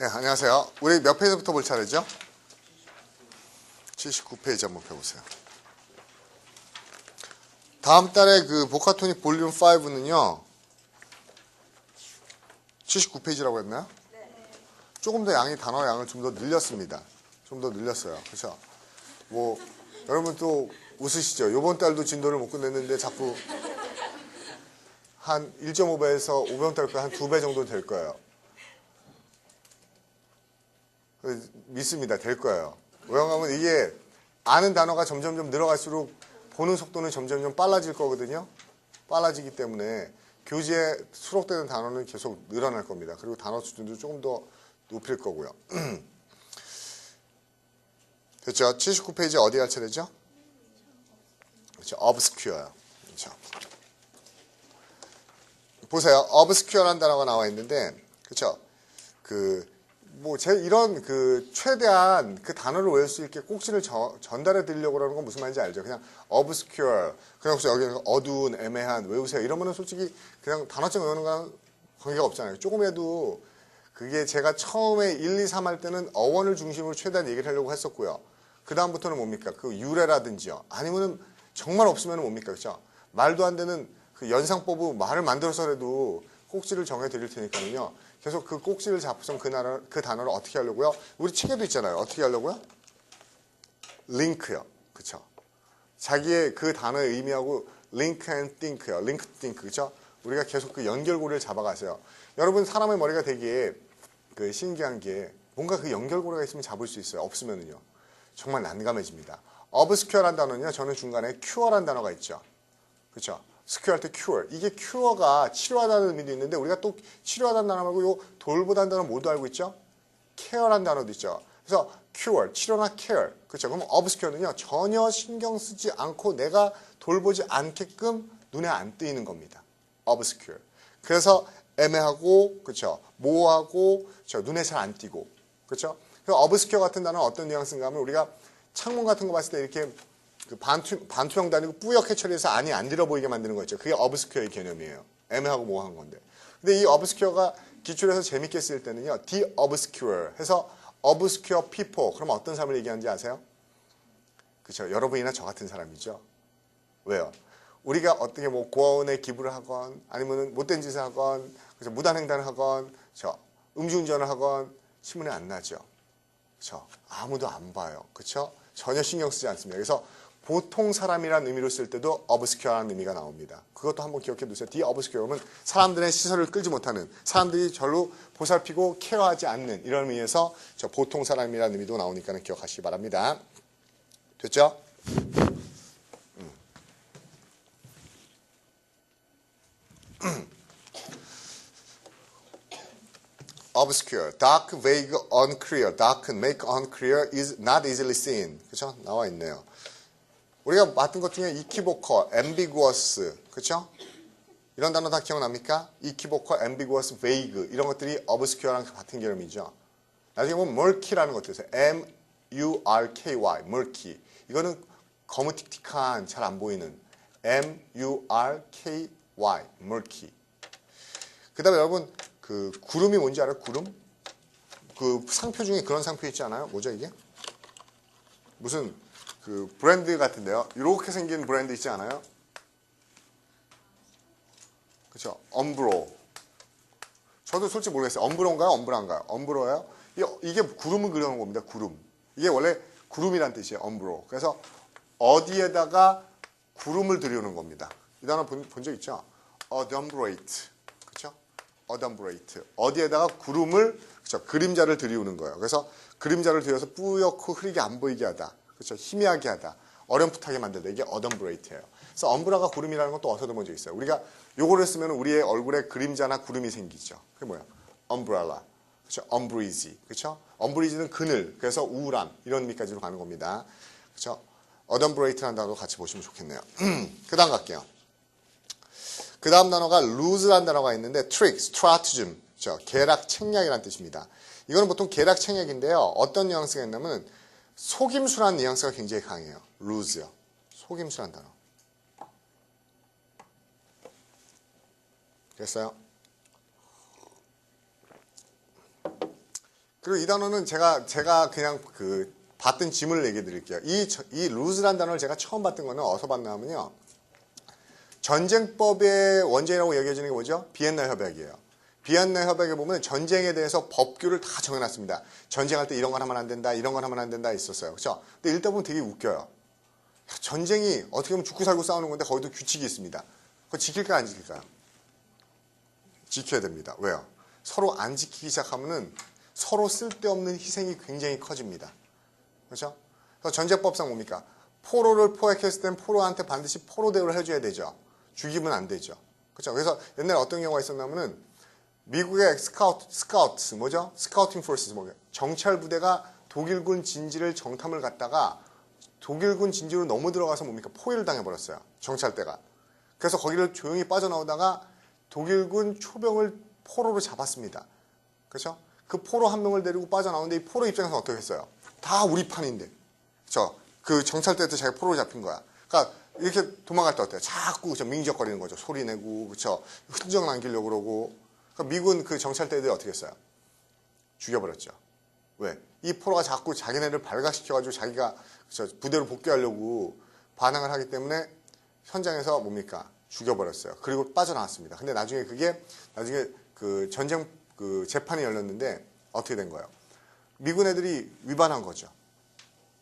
네, 안녕하세요. 우리 몇 페이지부터 볼 차례죠? 79페이지 한번 펴보세요. 다음 달에 그 보카토닉 볼륨 5는요 79페이지라고 했나요? 조금 더 단어 양을 좀 더 늘렸습니다. 좀 더 늘렸어요. 그렇죠? 뭐 여러분 또 웃으시죠? 이번 달도 진도를 못 끝냈는데 자꾸 한 1.5배에서 5번 달까지 한 2배 정도 될 거예요. 믿습니다. 될 거예요. 왜냐하면 이게 아는 단어가 점점 늘어갈수록 보는 속도는 점점 빨라질 거거든요. 빨라지기 때문에 교재에 수록되는 단어는 계속 늘어날 겁니다. 그리고 단어 수준도 조금 더 높일 거고요. 됐죠? 79페이지 어디 할 차례죠? 그렇죠. obscure요. 그렇죠. 보세요. obscure라는 단어가 나와 있는데, 그렇죠? 이런 최대한 그 단어를 외울 수 있게 꼭지를 전달해 드리려고 하는 건 무슨 말인지 알죠? 그냥 obscure, 그냥 혹시 여기 어두운, 애매한, 외우세요. 이러면은 솔직히 그냥 단어점 외우는 거랑 관계가 없잖아요. 조금이라도 그게 제가 처음에 1, 2, 3 할 때는 어원을 중심으로 최대한 얘기를 하려고 했었고요. 그 다음부터는 뭡니까? 그 유래라든지요. 아니면은 정말 없으면 뭡니까? 그렇죠? 말도 안 되는 그 연상법으로 말을 만들어서라도 꼭지를 정해 드릴 테니까요. 계속 그 꼭지를 잡고선 그 단어를 어떻게 하려고요? 우리 책에도 있잖아요. 어떻게 하려고요? 링크요. 그쵸? 자기의 그 단어의 의미하고 link and think요. link, think. 그쵸? 우리가 계속 그 연결고리를 잡아가세요. 여러분, 사람의 머리가 되게 그 신기한 게 뭔가 그 연결고리가 있으면 잡을 수 있어요. 없으면은요. 정말 난감해집니다. obscure란 단어는요. 저는 중간에 cure란 단어가 있죠. 그쵸? 스퀘어할 때 cure. 이게 cure가 치료하다는 의미도 있는데 우리가 또 치료하다는 단어 말고 요 돌보다는 단어 모두 알고 있죠? care라는 단어도 있죠. 그래서 cure, 치료나 care. 그렇죠? 그럼 obscure는요. 전혀 신경 쓰지 않고 내가 돌보지 않게끔 눈에 안 띄는 겁니다. obscure. 그래서 애매하고 그렇죠? 모호하고 그렇죠? 눈에 잘 안 띄고. 그렇죠? 그래서 obscure 같은 단어는 어떤 뉘앙스인가 하면 우리가 창문 같은 거 봤을 때 이렇게 그 반투명도 아니고 뿌옇게 처리해서 안이 안 들어 보이게 만드는 거 있죠. 그게 obscure의 개념이에요. 애매하고 모호한 건데. 근데 이 obscure가 기초를 해서 재밌게 쓸 때는요. de-obscure 해서 obscure people. 그럼 어떤 사람을 얘기하는지 아세요? 그렇죠. 여러분이나 저 같은 사람이죠. 왜요? 우리가 어떻게 뭐 고아원에 기부를 하건 아니면 못된 짓을 하건 그렇죠? 무단횡단을 하건 그렇죠? 음주운전을 하건 신문에 안 나죠. 그렇죠? 아무도 안 봐요. 그렇죠? 전혀 신경 쓰지 않습니다. 그래서 보통 사람이라는 의미로 쓸 때도 obscure라는 의미가 나옵니다. 그것도 한번 기억해 두세요. de-obscure는 사람들의 시선을 끌지 못하는, 사람들이 별로 보살피고 케어하지 않는 이런 의미에서 저 보통 사람이라는 의미도 나오니까 기억하시기 바랍니다. 됐죠? obscure, dark, vague, unclear. dark, make unclear is not easily seen. 그렇죠? 나와 있네요. 우리가 맡은 것 중에 equivocal, ambiguous, 그렇죠? 이런 단어 다 기억납니까? equivocal, ambiguous, vague 이런 것들이 obscure랑 같은 개념이죠. 나중에 보면 murky라는 것도 있어요. M-U-R-K-Y, murky. 이거는 거무틱틱한, 잘 안 보이는 M-U-R-K-Y, murky. 그 다음에 여러분 그 구름이 뭔지 알아요? 구름? 그 상표 중에 그런 상표 있지 않아요? 뭐죠 이게? 무슨 그 브랜드 같은데요. 이렇게 생긴 브랜드 있지 않아요? 그렇죠? 엄브로. 저도 솔직히 모르겠어요. 엄브로인가요? 엄브라인가요? 엄브로예요? 이게 구름을 그려놓은 겁니다. 구름. 이게 원래 구름이란 뜻이에요. 엄브로. 그래서 어디에다가 구름을 들여놓은 겁니다. 이 단어 본 적 있죠? adumbrate. 그렇죠? adumbrate. 어디에다가 구름을 그렇죠? 그림자를 들이우는 거예요. 그래서 그림자를 들여서 뿌옇고 흐리게 안 보이게 하다. 그렇죠? 희미하게 하다. 어렴풋하게 만들다. 이게 adumbrate예요. 그래서 엄브라가 구름이라는 건 또 어디서 들어본 적 있어요. 우리가 요거를 쓰면 우리의 얼굴에 그림자나 구름이 생기죠. 그게 뭐야? umbrella. 그렇죠? umbreeze. 그렇죠? umbreeze는 그늘. 그래서 우울함. 이런 의미까지로 가는 겁니다. 그렇죠? adumbrate라는 단어도 같이 보시면 좋겠네요. 그 다음 갈게요. 그 다음 단어가 lose라는 단어가 있는데 trick, stratagem. 그렇죠? 계략, 책략이라는 뜻입니다. 이거는 보통 계략, 책략인데요. 어떤 뉘앙스가 있냐면 속임수라는 뉘앙스가 굉장히 강해요. lose요. 속임수라는 단어. 됐어요? 그리고 이 단어는 제가 그냥 봤던 지문을 얘기해 드릴게요. 이 루즈란 단어를 제가 처음 봤던 거는 어디서 봤나 하면요. 전쟁법의 원제라고 얘기해주는 게 뭐죠? 비엔나 협약이에요. 비엔나 협약에 보면 전쟁에 대해서 법규를 다 정해놨습니다. 전쟁할 때 이런 건 하면 안 된다, 이런 건 하면 안 된다 있었어요. 그렇죠? 근데 읽다 보면 되게 웃겨요. 전쟁이 어떻게 보면 죽고 살고 싸우는 건데 거기도 규칙이 있습니다. 그거 지킬까요, 안 지킬까요? 지켜야 됩니다. 왜요? 서로 안 지키기 시작하면은 서로 쓸데없는 희생이 굉장히 커집니다. 그렇죠? 그래서 전쟁법상 뭡니까? 포로를 포획했을 땐 포로한테 반드시 포로 대우를 해줘야 되죠. 죽이면 안 되죠. 그렇죠? 그래서 옛날에 어떤 경우가 있었냐면은 미국의 스카우트 뭐죠? 스카우팅 포스 정찰 부대가 독일군 진지를 정탐을 갔다가 독일군 진지로 너무 들어가서 뭡니까? 포위를 당해버렸어요. 정찰대가. 그래서 거기를 조용히 빠져나오다가 독일군 초병을 포로로 잡았습니다. 그렇죠? 그 포로 한 명을 데리고 빠져나오는데 이 포로 입장에서 어떻게 했어요? 다 우리 판인데. 그렇죠? 그 정찰대도 자기 포로로 잡힌 거야. 그러니까 이렇게 도망갈 때 어때요? 자꾸 민기적거리는 거죠. 소리 내고, 그렇죠? 흔적 남기려고 그러고. 그러니까 미군 그 정찰대들이 어떻게 했어요? 죽여버렸죠. 왜? 이 포로가 자꾸 자기네를 발각시켜가지고 자기가 부대로 복귀하려고 반항을 하기 때문에 현장에서 뭡니까? 죽여버렸어요. 그리고 빠져나왔습니다. 근데 나중에 그 전쟁 재판이 열렸는데 어떻게 된 거예요? 미군 애들이 위반한 거죠.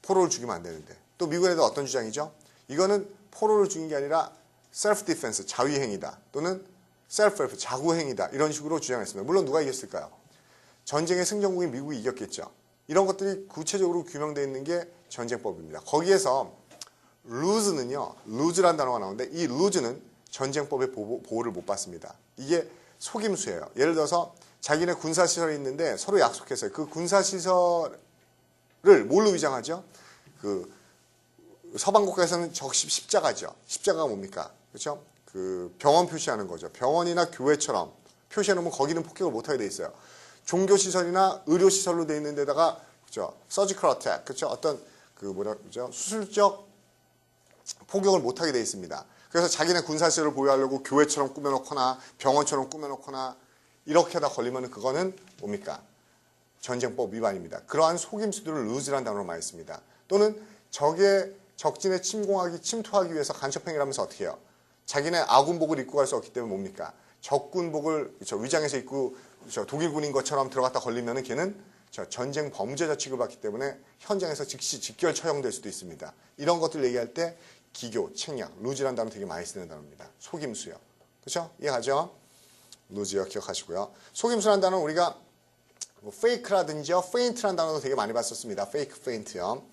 포로를 죽이면 안 되는데. 또 미군 애들 어떤 주장이죠? 이거는 포로를 죽인 게 아니라 self defense, 자위행위다. 또는 self-help, 자구행위다. 이런 식으로 주장했습니다. 물론 누가 이겼을까요? 전쟁의 승전국인 미국이 이겼겠죠. 이런 것들이 구체적으로 규명되어 있는 게 전쟁법입니다. 거기에서 루즈란 단어가 나오는데 이 루즈는 전쟁법의 보호를 못 받습니다. 이게 속임수예요. 예를 들어서 자기네 군사시설이 있는데 서로 약속했어요. 그 군사시설을 뭘로 위장하죠? 서방 국가에서는 십자가죠. 십자가가 뭡니까? 그렇죠? 병원 표시하는 거죠. 병원이나 교회처럼 표시해놓으면 거기는 폭격을 못하게 돼 있어요. 종교시설이나 의료시설로 돼 있는 데다가, 그렇죠? 서지컬 어택, 그렇죠? 어떤, 그렇죠? 수술적 폭격을 못하게 돼 있습니다. 그래서 자기네 군사시설을 보유하려고 교회처럼 꾸며놓거나 병원처럼 꾸며놓거나 이렇게 하다 걸리면 그거는 뭡니까? 전쟁법 위반입니다. 그러한 속임수들을 루즈란 단어로 많이 씁니다. 또는 적진에 침투하기 위해서 간첩행위를 하면서 어떻게 해요? 자기네 아군복을 입고 갈 수 없기 때문에 뭡니까? 적군복을 그렇죠? 위장해서 입고 그렇죠? 독일군인 것처럼 들어갔다 걸리면 걔는 전쟁 범죄자 취급받기 때문에 현장에서 즉시 직결 처형될 수도 있습니다. 이런 것들 얘기할 때 기교, 책략, 루즈란 단어 되게 많이 쓰는 단어입니다. 속임수요. 그렇죠? 이해가죠? 루즈요. 기억하시고요. 속임수란 단어는 우리가 페이크라든지 페인트란 단어도 되게 많이 봤었습니다. 페이크, 페인트요.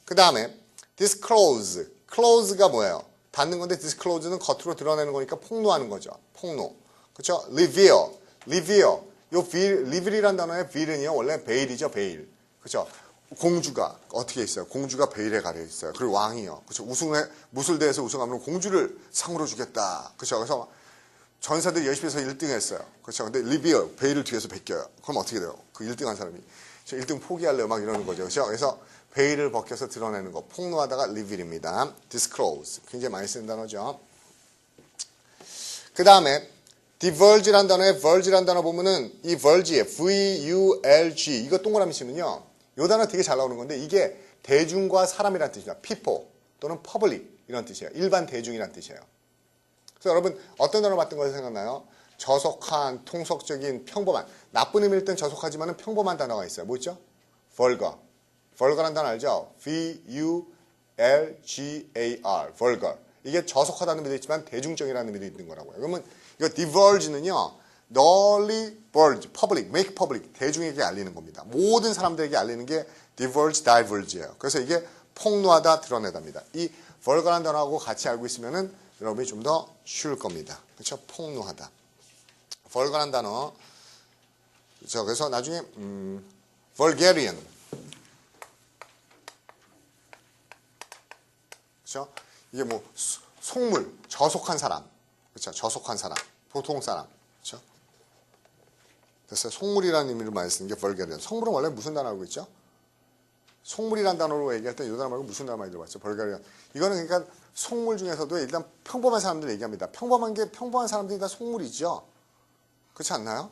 그 다음에 disclose. close가 뭐예요? 닫는 건데 disclose는 겉으로 드러내는 거니까 폭로하는 거죠. 폭로. 그렇죠? reveal. 요 reveal이라는 단어의 veil은요. 원래 베일이죠. 베일. 그렇죠? 공주가 어떻게 있어요? 공주가 베일에 가려 있어요. 그리고 왕이요. 그렇죠? 무술대회에서 우승하면 공주를 상으로 주겠다. 그렇죠? 그래서 전사들이 열심히 해서 1등 했어요. 그렇죠? 근데 reveal, 베일을 뒤에서 벗겨요. 그럼 어떻게 돼요? 그 1등 한 사람이. 저 1등 포기할래요. 막 이러는 거죠. 그렇죠? 그래서 베일을 벗겨서 드러내는 거. 폭로하다가 reveal입니다. disclose. 굉장히 많이 쓰는 단어죠. 그 다음에 divulge란 단어에 verge란 단어 보면은 이 verge, V-U-L-G 이거 동그라미 치면요. 이 단어 되게 잘 나오는 건데 이게 대중과 사람이란 뜻이야. people 또는 public 이런 뜻이에요. 일반 대중이란 뜻이에요. 그래서 여러분 어떤 단어 봤던 거 생각나요? 저속한, 통속적인, 평범한. 나쁜 의미일 땐 저속하지만 평범한 단어가 있어요. 뭐 있죠? vulgar. vulgar란 단어 알죠? V-U-L-G-A-R. vulgar. 이게 저속하다는 의미도 있지만 대중적이라는 의미도 있는 거라고요. 그러면 이거 divulge는요. 널리 verge, public, make public, 대중에게 알리는 겁니다. 모든 사람들에게 알리는 게 divulge, divulge예요. 그래서 이게 폭로하다, 드러내다입니다. 이 vulgar한 단어하고 같이 알고 있으면은 여러분이 좀 더 쉬울 겁니다. 그렇죠? 폭로하다. vulgar한 단어. 그렇죠? 그래서 나중에 vulgarian. 그렇죠? 이게 뭐 속물, 저속한 사람. 그렇죠? 저속한 사람, 보통 사람. 그렇죠? 그래서 속물이라는 의미를 많이 쓰는 게 vulgarian. 속물은 원래 무슨 단어 알고 있죠? 속물이라는 단어로 얘기할 때 이 단어 말고 무슨 단어 많이 들어봤죠? vulgarian. 이거는 그러니까 속물 중에서도 일단 평범한 사람들 얘기합니다. 평범한 사람들이 다 속물이죠. 그렇지 않나요?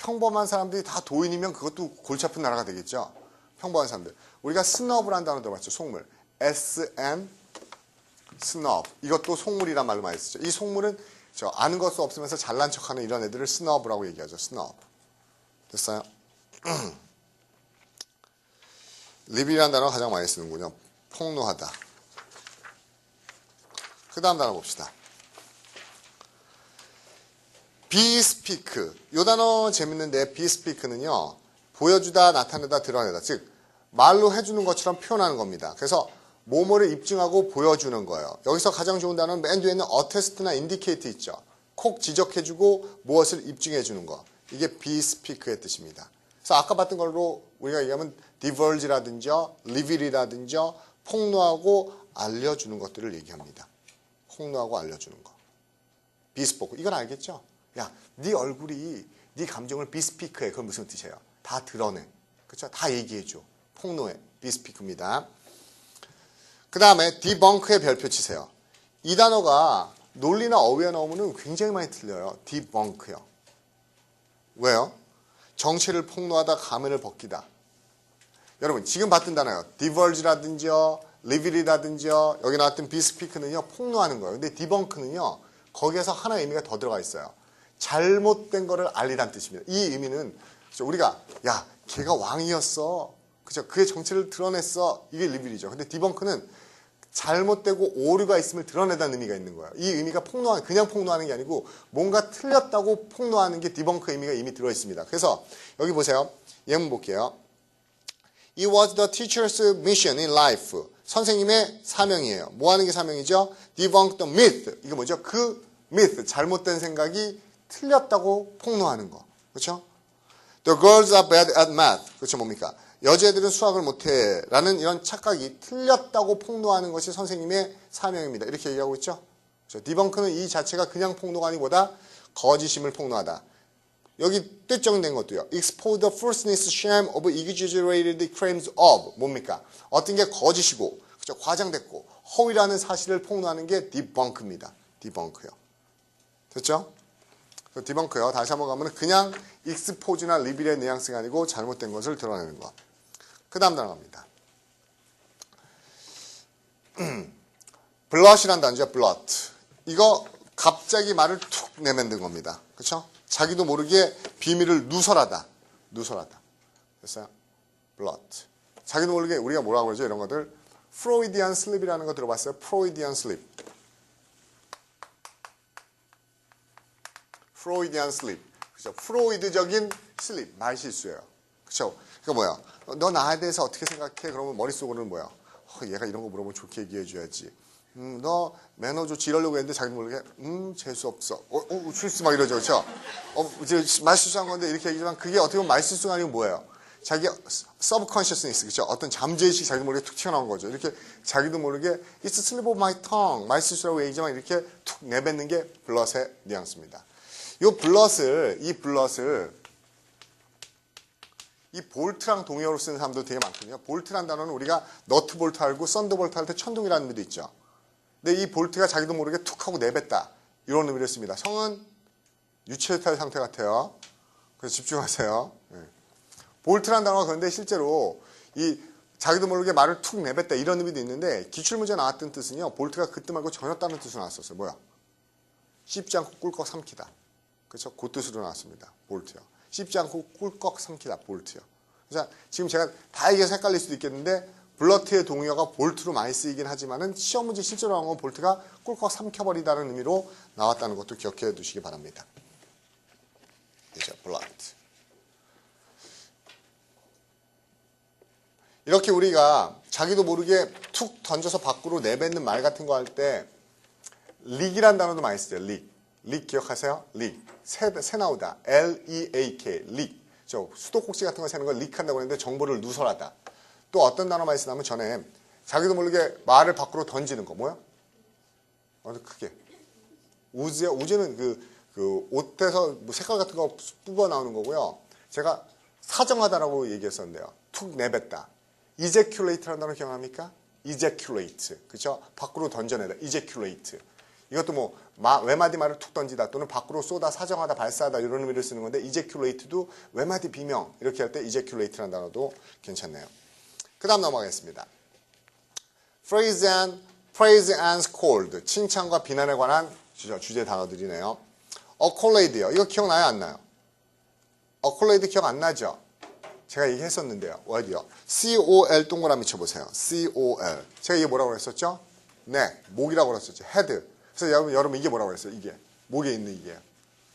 평범한 사람들이 다 도인이면 그것도 골치 아픈 나라가 되겠죠. 평범한 사람들. 우리가 스너브라는 단어 들어봤죠. 속물. SN 스너브. 이것도 속물이란 말로 많이 쓰죠. 이 속물은 아는 것도 없으면서 잘난 척하는 이런 애들을 스너브라고 얘기하죠. 스너브. 됐어요? 리비라는 단어가 가장 많이 쓰는군요. 폭로하다. 그 다음 단어 봅시다. 비스피크. 이 단어 재밌는데 비스피크는요. 보여주다, 나타내다, 드러내다. 즉 말로 해주는 것처럼 표현하는 겁니다. 그래서 뭐뭐를 입증하고 보여주는 거예요. 여기서 가장 좋은 단어는 맨 뒤에 있는 어테스트나 인디케이트 있죠. 콕 지적해주고 무엇을 입증해주는 거. 이게 비스피크의 뜻입니다. 그래서 아까 봤던 걸로 우리가 얘기하면 디벌지라든지 리빌이라든지 폭로하고 알려주는 것들을 얘기합니다. 폭로하고 알려주는 거. 비스포크. 이건 알겠죠? 야, 네 얼굴이 네 감정을 비스피크해. 그건 무슨 뜻이에요? 다 드러내. 그렇죠? 다 얘기해줘. 폭로해. 비스피크입니다. 그 다음에 디벙크의 별표 치세요. 이 단어가 논리나 어휘에 나오면 굉장히 많이 틀려요. 디벙크요. 왜요? 정체를 폭로하다, 가면을 벗기다. 여러분 지금 봤던 단어요. 디벌지라든지요, 리빌이라든지요, 여기 나왔던 비스피크는요 폭로하는 거예요. 근데 디벙크는요 거기에서 하나의 의미가 더 들어가 있어요. 잘못된 거를 알리란 뜻입니다. 이 의미는 우리가 야 걔가 왕이었어, 그죠? 그의 정체를 드러냈어. 이게 리빌이죠. 근데 디벙크는 잘못되고 오류가 있음을 드러내다는 의미가 있는 거예요. 이 의미가 폭로하는, 그냥 폭로하는 게 아니고 뭔가 틀렸다고 폭로하는 게 디벙크 의미가 이미 들어있습니다. 그래서 여기 보세요. 예문 볼게요. It was the teacher's mission in life. 선생님의 사명이에요. 뭐 하는 게 사명이죠? Debunk the myth. 이거 뭐죠? 그 myth, 잘못된 생각이 틀렸다고 폭로하는 거. 그렇죠? The girls are bad at math. 그렇죠? 뭡니까? 여자애들은 수학을 못해 라는 이런 착각이 틀렸다고 폭로하는 것이 선생님의 사명입니다. 이렇게 얘기하고 있죠. 그렇죠? 디벙크는 이 자체가 그냥 폭로가 아니보다 거짓임을 폭로하다. 여기 뜻정된 것도요. Expose the falseness, shame of exaggerated claims of. 뭡니까? 어떤 게 거짓이고 그렇죠? 과장됐고 허위라는 사실을 폭로하는 게 디벙크입니다. 디벙크요. 됐죠? 디벙크요. 다시 한번 가면 그냥 익스포즈나 리빌의 뉘앙스가 아니고 잘못된 것을 드러내는 것. 그 다음 단어 갑니다. 블러시란 단어죠. 블러트. 이거 갑자기 말을 툭 내만든 겁니다. 그렇죠? 자기도 모르게 비밀을 누설하다. 누설하다. 됐어요? 블러트. 자기도 모르게 우리가 뭐라고 그러죠? 이런 것들. 프로이디안 슬립이라는 거 들어봤어요? 프로이디안 슬립. 프로이디안 슬립. 그죠? 프로이드적인 슬립. 말실수예요. 그죠? 그러니까 뭐야? 너 나에 대해서 어떻게 생각해? 그러면 머릿속으로는 뭐야? 얘가 이런 거 물어보면 좋게 얘기해줘야지. 너 매너 좋지 이러려고 했는데 자기 모르게 재수없어. 실수 막 이러죠. 그렇죠? 이제 말실수한 건데 이렇게 얘기지만 그게 어떻게 보면 말실수가 아니고 뭐예요? 자기 서브컨셔스니스, 그렇죠? 어떤 잠재의식이 자기도 모르게 툭 튀어나온 거죠. 이렇게 자기도 모르게 It's a slip of my tongue. 말실수라고 얘기지만 이렇게 툭 내뱉는 게 블럿의 뉘앙스입니다. 이 볼트랑 동의어로 쓰는 사람도 되게 많거든요. 볼트란 단어는 우리가 너트 볼트 알고 썬더 볼트 할 때 천둥이라는 의미도 있죠. 근데 이 볼트가 자기도 모르게 툭 하고 내뱉다. 이런 의미를 씁니다. 성은 유체이탈 상태 같아요. 그래서 집중하세요. 네. 볼트란 단어가 그런데 실제로 이 자기도 모르게 말을 툭 내뱉다 이런 의미도 있는데 기출문제 나왔던 뜻은요. 볼트가 그 뜻 말고 전혀 다른 뜻으로 나왔었어요. 뭐야? 씹지 않고 꿀꺽 삼키다. 그렇죠? 그 뜻으로 나왔습니다. 볼트요. 씹지 않고 꿀꺽 삼키다. 볼트요. 그래서 지금 제가 다 얘기해서 헷갈릴 수도 있겠는데 블러트의 동의어가 볼트로 많이 쓰이긴 하지만은 시험 문제 실제로 나온 건 볼트가 꿀꺽 삼켜버리다는 의미로 나왔다는 것도 기억해 두시기 바랍니다. 그죠? 블러트. 이렇게 우리가 자기도 모르게 툭 던져서 밖으로 내뱉는 말 같은 거 할 때 릭이란 단어도 많이 쓰죠. 릭. 릭 기억하세요? 릭. 새 나오다. L-E-A-K. 릭. 수도꼭지 같은 거 세는 걸 릭한다고 했는데 정보를 누설하다. 또 어떤 단어 많이 쓰냐면 전에 자기도 모르게 말을 밖으로 던지는 거. 뭐야? 아주 크게. 우즈요? 우즈는 그 옷에서 뭐 색깔 같은 거 뽑아 나오는 거고요. 제가 사정하다라고 얘기했었는데요. 툭 내뱉다. ejaculate라는 단어 기억납니까? ejaculate. 그렇죠? 밖으로 던져내다. ejaculate. 이것도 뭐 외마디 말을 툭 던지다 또는 밖으로 쏘다, 사정하다, 발사하다 이런 의미를 쓰는 건데 ejaculate도 외마디 비명 이렇게 할 때 ejaculate라는 단어도 괜찮네요. 그 다음 넘어가겠습니다. praise and scold, 칭찬과 비난에 관한 주제 단어들이네요. accolade요. 이거 기억나요? 안 나요? accolade 기억 안 나죠? 제가 얘기했었는데요. 어디요? COL 동그라미 쳐보세요. COL. 제가 이게 뭐라고 그랬었죠? 네, 목이라고 그랬었죠. 헤드. 그래서 여러분 이게 뭐라고 그랬어요? 이게 목에 있는 이게.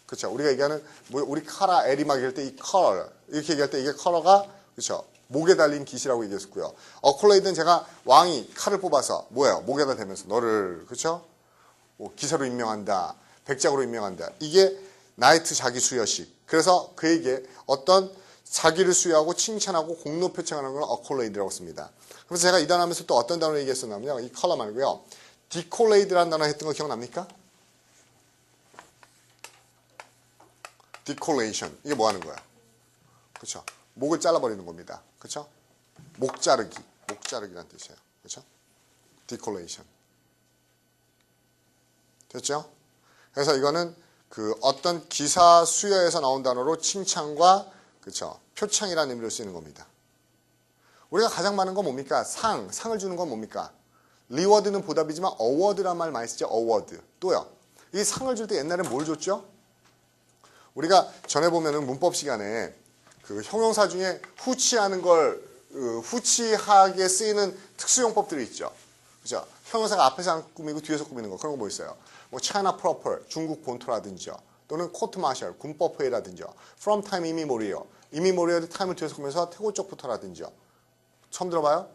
그렇죠? 우리가 얘기하는 우리 카라 에리막 얘기할 때 이 컬러 이렇게 얘기할 때 이게 컬러가 그렇죠? 목에 달린 깃이라고 얘기했었고요. 어콜레이드는 제가 왕이 칼을 뽑아서 뭐예요? 목에다 대면서 너를 그렇죠? 뭐 기사로 임명한다, 백작으로 임명한다. 이게 나이트 자기 수여식. 그래서 그에게 어떤 자기를 수여하고 칭찬하고 공로 표창하는 걸 어콜레이드라고 씁니다. 그래서 제가 이 단어 하면서 또 어떤 단어를 얘기했었냐면요. 이 컬러 말고요. 디콜레이드라는 단어 했던 거 기억납니까? 디콜레이션. 이게 뭐 하는 거야? 그렇죠? 목을 잘라버리는 겁니다. 그렇죠? 목 자르기. 목 자르기란 뜻이에요. 그렇죠? 디콜레이션. 됐죠? 그래서 이거는 그 어떤 기사 수여에서 나온 단어로 칭찬과 그렇죠? 표창이라는 의미로 쓰이는 겁니다. 우리가 가장 많은 건 뭡니까? 상을 주는 건 뭡니까? 리워드는 보답이지만 어워드란 말 많이 쓰죠. 어워드. 또요. 이 상을 줄 때 옛날에 뭘 줬죠? 우리가 전에 보면은 문법 시간에 그 형용사 중에 후치하는 걸 후치하게 쓰이는 특수용법들이 있죠. 그죠? 형용사가 앞에서 꾸미고 뒤에서 꾸미는 거 그런 거 뭐 있어요? 뭐 China proper 중국 본토라든지요. 또는 코트 마셜 군법 회의라든지요. From time immemorial immemorial 타임을 뒤에서 꾸면서 태고 쪽부터라든지요. 처음 들어봐요?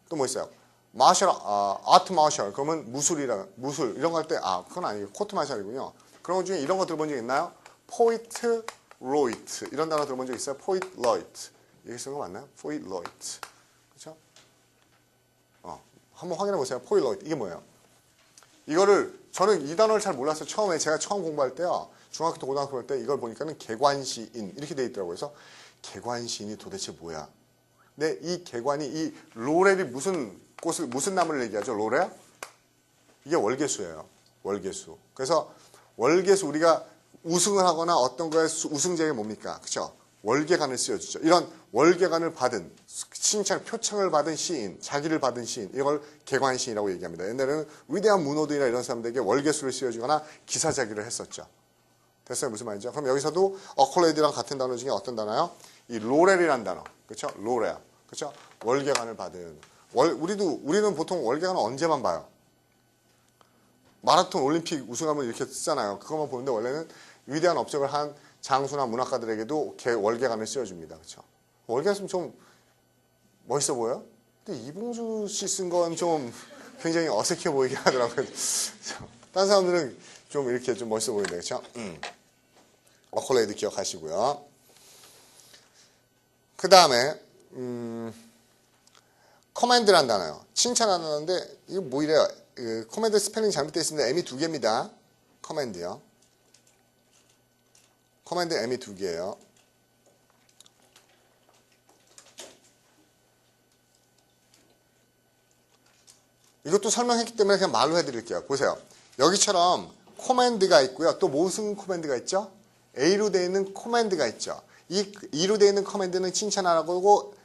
또 뭐 있어요? 마셜 아트 마셜 그러면 무술 이런 거 할 때 그건 아니고 코트 마셜이군요. 그런 것 중에 이런 거 들어본 적 있나요? 포이트 로이트 이런 단어 들어본 적 있어요? 포이트 로이트 이게 쓰는 거 맞나요? 포이트 로이트 그렇죠? 한번 확인해 보세요. 포이트 로이트 이게 뭐예요? 이거를 저는 이 단어를 잘 몰랐어요. 처음에 제가 처음 공부할 때요. 중학교 때 고등학교 할 때 이걸 보니까는 개관시인 이렇게 돼 있더라고요. 그래서 개관시인이 도대체 뭐야? 근데 이 개관이 이 로렐이 무슨 나무를 얘기하죠? 로렐? 이게 월계수예요. 월계수. 그래서 월계수 우리가 우승을 하거나 어떤 거에 우승자가 뭡니까? 그렇죠? 월계관을 씌워주죠. 이런 월계관을 받은 칭찬, 표창을 받은 시인, 자기를 받은 시인 이걸 개관시인이라고 얘기합니다. 옛날에는 위대한 문호들이나 이런 사람들에게 월계수를 씌워주거나 기사자기를 했었죠. 됐어요? 무슨 말이죠? 그럼 여기서도 어콜레이드랑 같은 단어 중에 어떤 단어요? 이 로렐이라는 단어. 그렇죠? 로렐. 그렇죠? 월계관을 받은. 우리는 보통 월계관을 언제만 봐요? 마라톤 올림픽 우승하면 이렇게 쓰잖아요. 그것만 보는데 원래는 위대한 업적을 한 장수나 문학가들에게도 월계관을 씌워줍니다. 그렇죠? 월계관 쓰면 좀 멋있어 보여요? 근데 이봉주 씨 쓴 건 좀 굉장히 어색해 보이게 하더라고요. 다른 사람들은 좀 이렇게 좀 멋있어 보이는데 그렇죠? 어콜레이드 기억하시고요. 그 다음에 커맨드란 단어요. 칭찬하는 단어인데 이거 뭐 이래요? 커맨드 스펠링 잘못되어 있습니다. M이 2개입니다. 커맨드요. 커맨드 M이 2개예요. 이것도 설명했기 때문에 그냥 말로 해드릴게요. 보세요. 여기처럼 코맨드가 있고요. 또 무슨 코맨드가 있죠? A로 되어 있는 코맨드가 있죠. 이 E로 되어 있는 커맨드는 칭찬하라고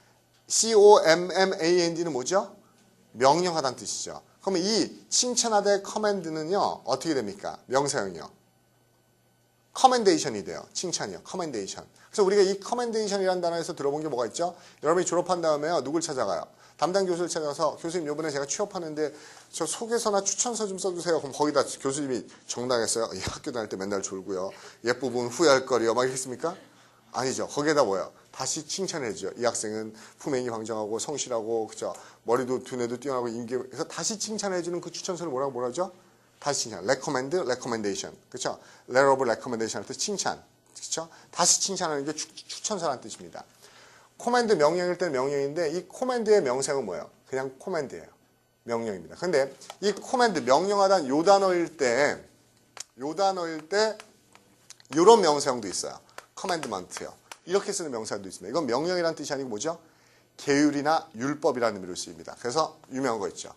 COMMAND는 뭐죠? 명령하다는 뜻이죠. 그러면 이 칭찬하다의 커맨드는요. 어떻게 됩니까? 명사형이요. 커맨데이션이 돼요. 칭찬이요. 커맨데이션. 그래서 우리가 이 커맨데이션이라는 단어에서 들어본 게 뭐가 있죠? 여러분이 졸업한 다음에요. 누굴 찾아가요? 담당 교수를 찾아서 교수님 요번에 제가 취업하는데 저 소개서나 추천서 좀 써주세요. 그럼 거기다 교수님이 정당했어요. 이 학교 다닐 때 맨날 졸고요. 옛부분 후회할 거리요. 막 이랬습니까? 아니죠. 거기에다 뭐예요? 다시 칭찬해줘요. 이 학생은 품행이 황정하고 성실하고 그죠? 머리도 두뇌도 뛰어나고 인기 그래서 다시 칭찬해주는 그 추천서를 뭐라고 하죠? 다시 칭찬. recommend, recommendation. 그렇죠? letter of recommendation 할 때 칭찬. 그렇죠? 다시 칭찬하는 게 추천서라는 뜻입니다. 코맨드 명령일 때는 명령인데 이 코맨드의 명사형은 뭐예요? 그냥 코맨드예요. 명령입니다. 근데 이 코맨드 명령하다는 요 단어일 때 이런 명사형도 있어요. 커맨드먼트요. 이렇게 쓰는 명사도 있습니다. 이건 명령이라는 뜻이 아니고 뭐죠? 계율이나 율법이라는 의미로 쓰입니다. 그래서 유명한 거 있죠.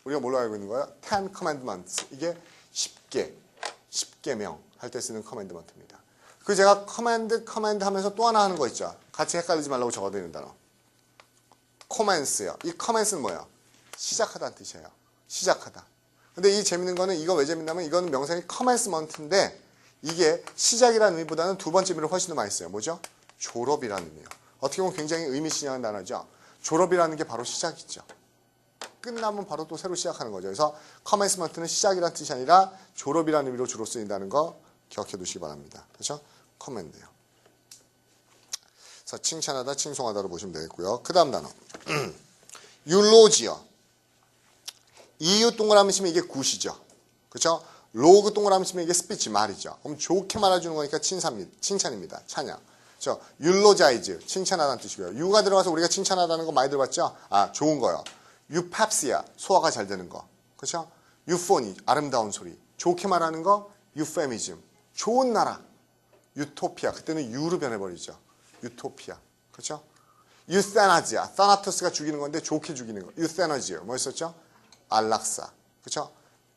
우리가 뭘로 알고 있는 거야? Ten Commandments. 이게 10계명 할 때 쓰는 커맨드먼트입니다. 그 제가 커맨드 하면서 또 하나 하는 거 있죠. 같이 헷갈리지 말라고 적어드리는 단어. commence요. 이 commence는 뭐예요? 시작하다는 뜻이에요. 시작하다. 근데 이 재밌는 거는 이거 왜 재밌냐면 이거는 명사이 commencement인데 이게 시작이라는 의미보다는 두 번째 의미를 훨씬 더 많이 써요. 뭐죠? 졸업이라는 의미예요. 어떻게 보면 굉장히 의미심장한 단어죠. 졸업이라는 게 바로 시작이죠. 끝나면 바로 또 새로 시작하는 거죠. 그래서 commencement는 시작이라는 뜻이 아니라 졸업이라는 의미로 주로 쓰인다는 거 기억해 두시기 바랍니다. 그렇죠? commend요. 그래서 칭찬하다, 칭송하다로 보시면 되겠고요. 그 다음 단어. eulogio. EU 동그라미 치면 이게 굿이죠. 그렇죠? 로그 동그라미 치면 이게 스피치, 말이죠. 그럼 좋게 말해주는 거니까 칭찬입니다. 찬양. 그렇죠? eulogize, 칭찬하다는 뜻이고요. 유가 들어가서 우리가 칭찬하다는 거 많이 들어봤죠? 아, 좋은 거요. eupapsia, 소화가 잘 되는 거. 그렇죠? euphony, 아름다운 소리. 좋게 말하는 거 euphemism, 좋은 나라. 유토피아, 그때는 유로 변해버리죠. 유토피아. 그렇죠? euthanasia, thanatus가 죽이는 건데 좋게 죽이는 거. euthanasia, 뭐였었죠? 안락사. 그렇죠?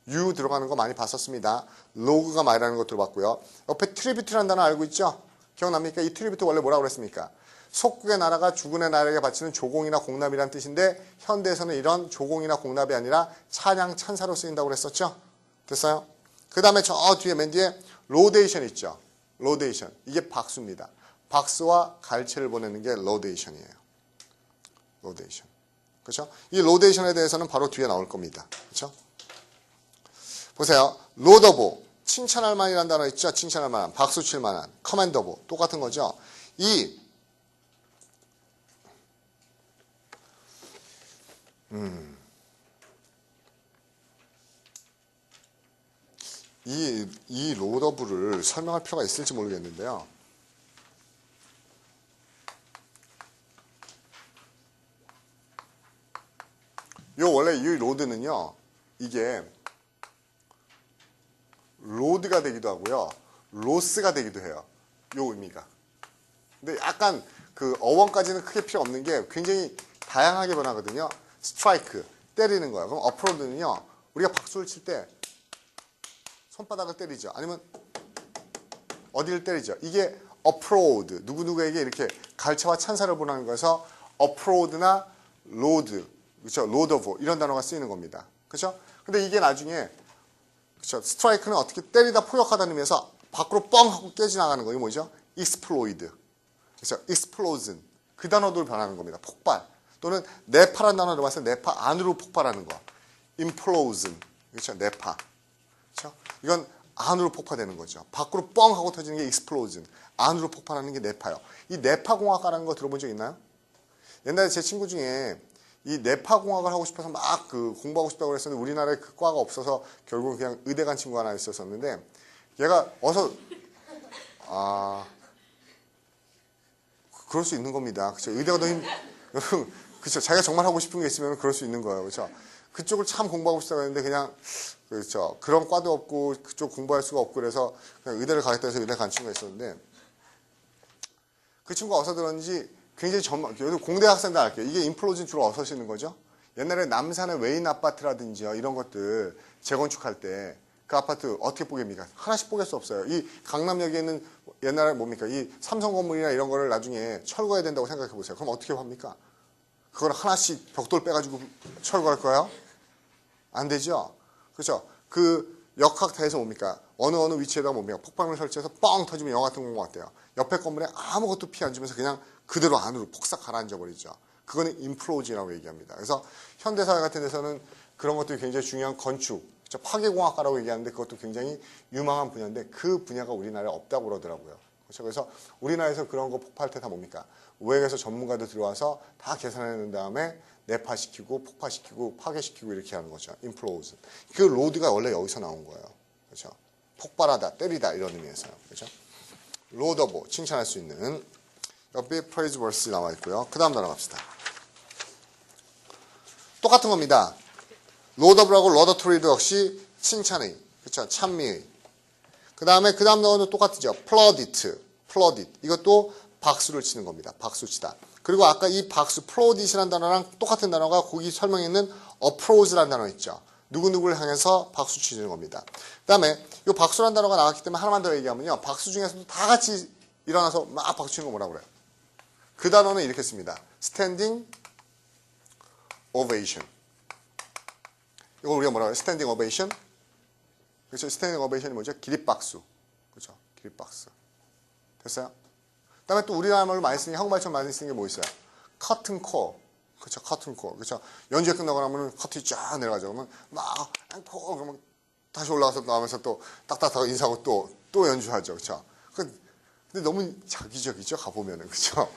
유 들어가는 거 많이 봤었습니다. 로그가 말이라는 거 들어봤고요. 옆에 트리뷰트라는 단어 알고 있죠? 기억납니까? 이 트리뷰트 원래 뭐라고 그랬습니까? 속국의 나라가 죽은의 나라에게 바치는 조공이나 공납이라는 뜻인데 현대에서는 이런 조공이나 공납이 아니라 찬양, 찬사로 쓰인다고 그랬었죠? 됐어요? 그 다음에 저 뒤에 맨 뒤에 로데이션 있죠? 로데이션. 이게 박수입니다. 박수와 갈채를 보내는 게 로데이션이에요. 로데이션. 그렇죠? 이 로데이션에 대해서는 바로 뒤에 나올 겁니다. 그렇죠? 보세요. 로더보, 칭찬할 만이라는 단어 있죠? 칭찬할 만한, 박수 칠 만한, 커맨더보, 똑같은 거죠? 이 로더브를 설명할 필요가 있을지 모르겠는데요. 원래 이 로드는요, 이게 로드가 되기도 하고요, 로스가 되기도 해요. 요 의미가. 근데 약간 그 어원까지는 크게 필요 없는 게 굉장히 다양하게 변하거든요. 스트라이크, 때리는 거예요. 그럼 어프로드는요, 우리가 박수를 칠 때 손바닥을 때리죠. 아니면 어디를 때리죠. 이게 어프로드, 누구누구에게 이렇게 갈채와 찬사를 보내는 거여서 어프로드나 로드, 그렇죠? 로더보 이런 단어가 쓰이는 겁니다. 그렇죠? 근데 이게 나중에 그렇죠? 스트라이크는 어떻게 때리다 포격하다는 의미에서 밖으로 뻥 하고 깨지나가는 거. 이게 뭐죠? 익스플로이드. 그렇죠? 익스플로전. 그 단어도 변하는 겁니다. 폭발. 또는 네파라는 단어를 봤을 때 네파 안으로 폭발하는 거. 임플로전. 그렇죠? 네파. 그렇죠? 이건 안으로 폭파되는 거죠. 밖으로 뻥 하고 터지는 게 익스플로전. 안으로 폭발하는 게 네파요. 이 네파공학과라는 거 들어본 적 있나요? 옛날에 제 친구 중에 이 네파공학을 하고 싶어서 막 공부하고 싶다고 그랬었는데 우리나라에 그 과가 없어서 결국 그냥 의대 간 친구 하나 있었었는데 얘가 어서 그럴 수 있는 겁니다. 그렇죠? 의대가 더 그렇죠? 자기가 정말 하고 싶은 게 있으면 그럴 수 있는 거예요. 그렇죠? 그쪽을 참 공부하고 싶다고 했는데 그냥 그렇죠? 그런 과도 없고 그쪽 공부할 수가 없고 그래서 그냥 의대를 가겠다 해서 의대 간 친구가 있었는데 그 친구가 어디서 들었는지 굉장히 공대 학생들 알게요. 이게 인플로전 주로 어디서 쓰는 거죠? 옛날에 남산의 외인 아파트라든지요. 이런 것들 재건축할 때 그 아파트 어떻게 보겠습니까? 하나씩 보갤 수 없어요. 이 강남역에 있는 옛날에 뭡니까? 이 삼성 건물이나 이런 거를 나중에 철거해야 된다고 생각해 보세요. 그럼 어떻게 합니까? 그걸 하나씩 벽돌 빼가지고 철거할 거예요? 안 되죠? 그렇죠? 그 역학타에서 뭡니까? 어느 위치에다 뭡니까? 폭발물 설치해서 뻥 터지면 영화 같은 거 같아요. 옆에 건물에 아무것도 피해 안 주면서 그냥 그대로 안으로 폭삭 가라앉아 버리죠. 그거는 인플로지라고 얘기합니다. 그래서 현대사회 같은 데서는 그런 것들이 굉장히 중요한 건축, 파괴공학과라고 얘기하는데 그것도 굉장히 유망한 분야인데 그 분야가 우리나라에 없다고 그러더라고요. 그렇죠? 그래서 우리나라에서 그런 거 폭파할 때 다 뭡니까? 외국에서 전문가들 들어와서 다 계산해낸 다음에 내파시키고 폭파시키고 파괴시키고 이렇게 하는 거죠. 인플로즈. 그 로드가 원래 여기서 나온 거예요. 그렇죠? 폭발하다, 때리다 이런 의미에서요. 그렇죠? 로더보, 칭찬할 수 있는. 옆에 praise verse 나와 있고요. 그 다음 단어 갑시다. 똑같은 겁니다. 로더블하고 로더토리도 역시 칭찬의, 그렇죠? 찬미의. 그 다음 단어는 똑같죠. plaudit. 이것도 박수를 치는 겁니다. 박수 치다. 그리고 아까 이 박수, applaudit이라는 단어랑 똑같은 단어가 거기 설명에 있는 applause라는 단어 있죠. 누구누구를 향해서 박수 치는 겁니다. 그 다음에 이 박수라는 단어가 나왔기 때문에 하나만 더 얘기하면요. 박수 중에서도 다 같이 일어나서 막 박수 치는 거 뭐라고 그래요? 그 단어는 이렇게 씁니다. standing ovation. 이걸 우리가 뭐라고 해요? standing ovation. 그렇죠? standing ovation이 뭐죠? 기립박수. 그렇죠? 기립박수. 됐어요? 그 다음에 또 우리나라 말로 많이 쓰는 게, 한국말처럼 많이 쓰는 게 뭐 있어요? 커튼 콜. 그렇죠? 커튼 콜. 그렇죠? 연주회 끝나고 나면은 커튼이 쫙 내려가죠. 그러면 막 앵콜 그러면 다시 올라가서 나오면서 또 딱딱하고 인사하고 또 연주하죠. 그렇죠? 근데 너무 자기적이죠. 가보면은. 그렇죠?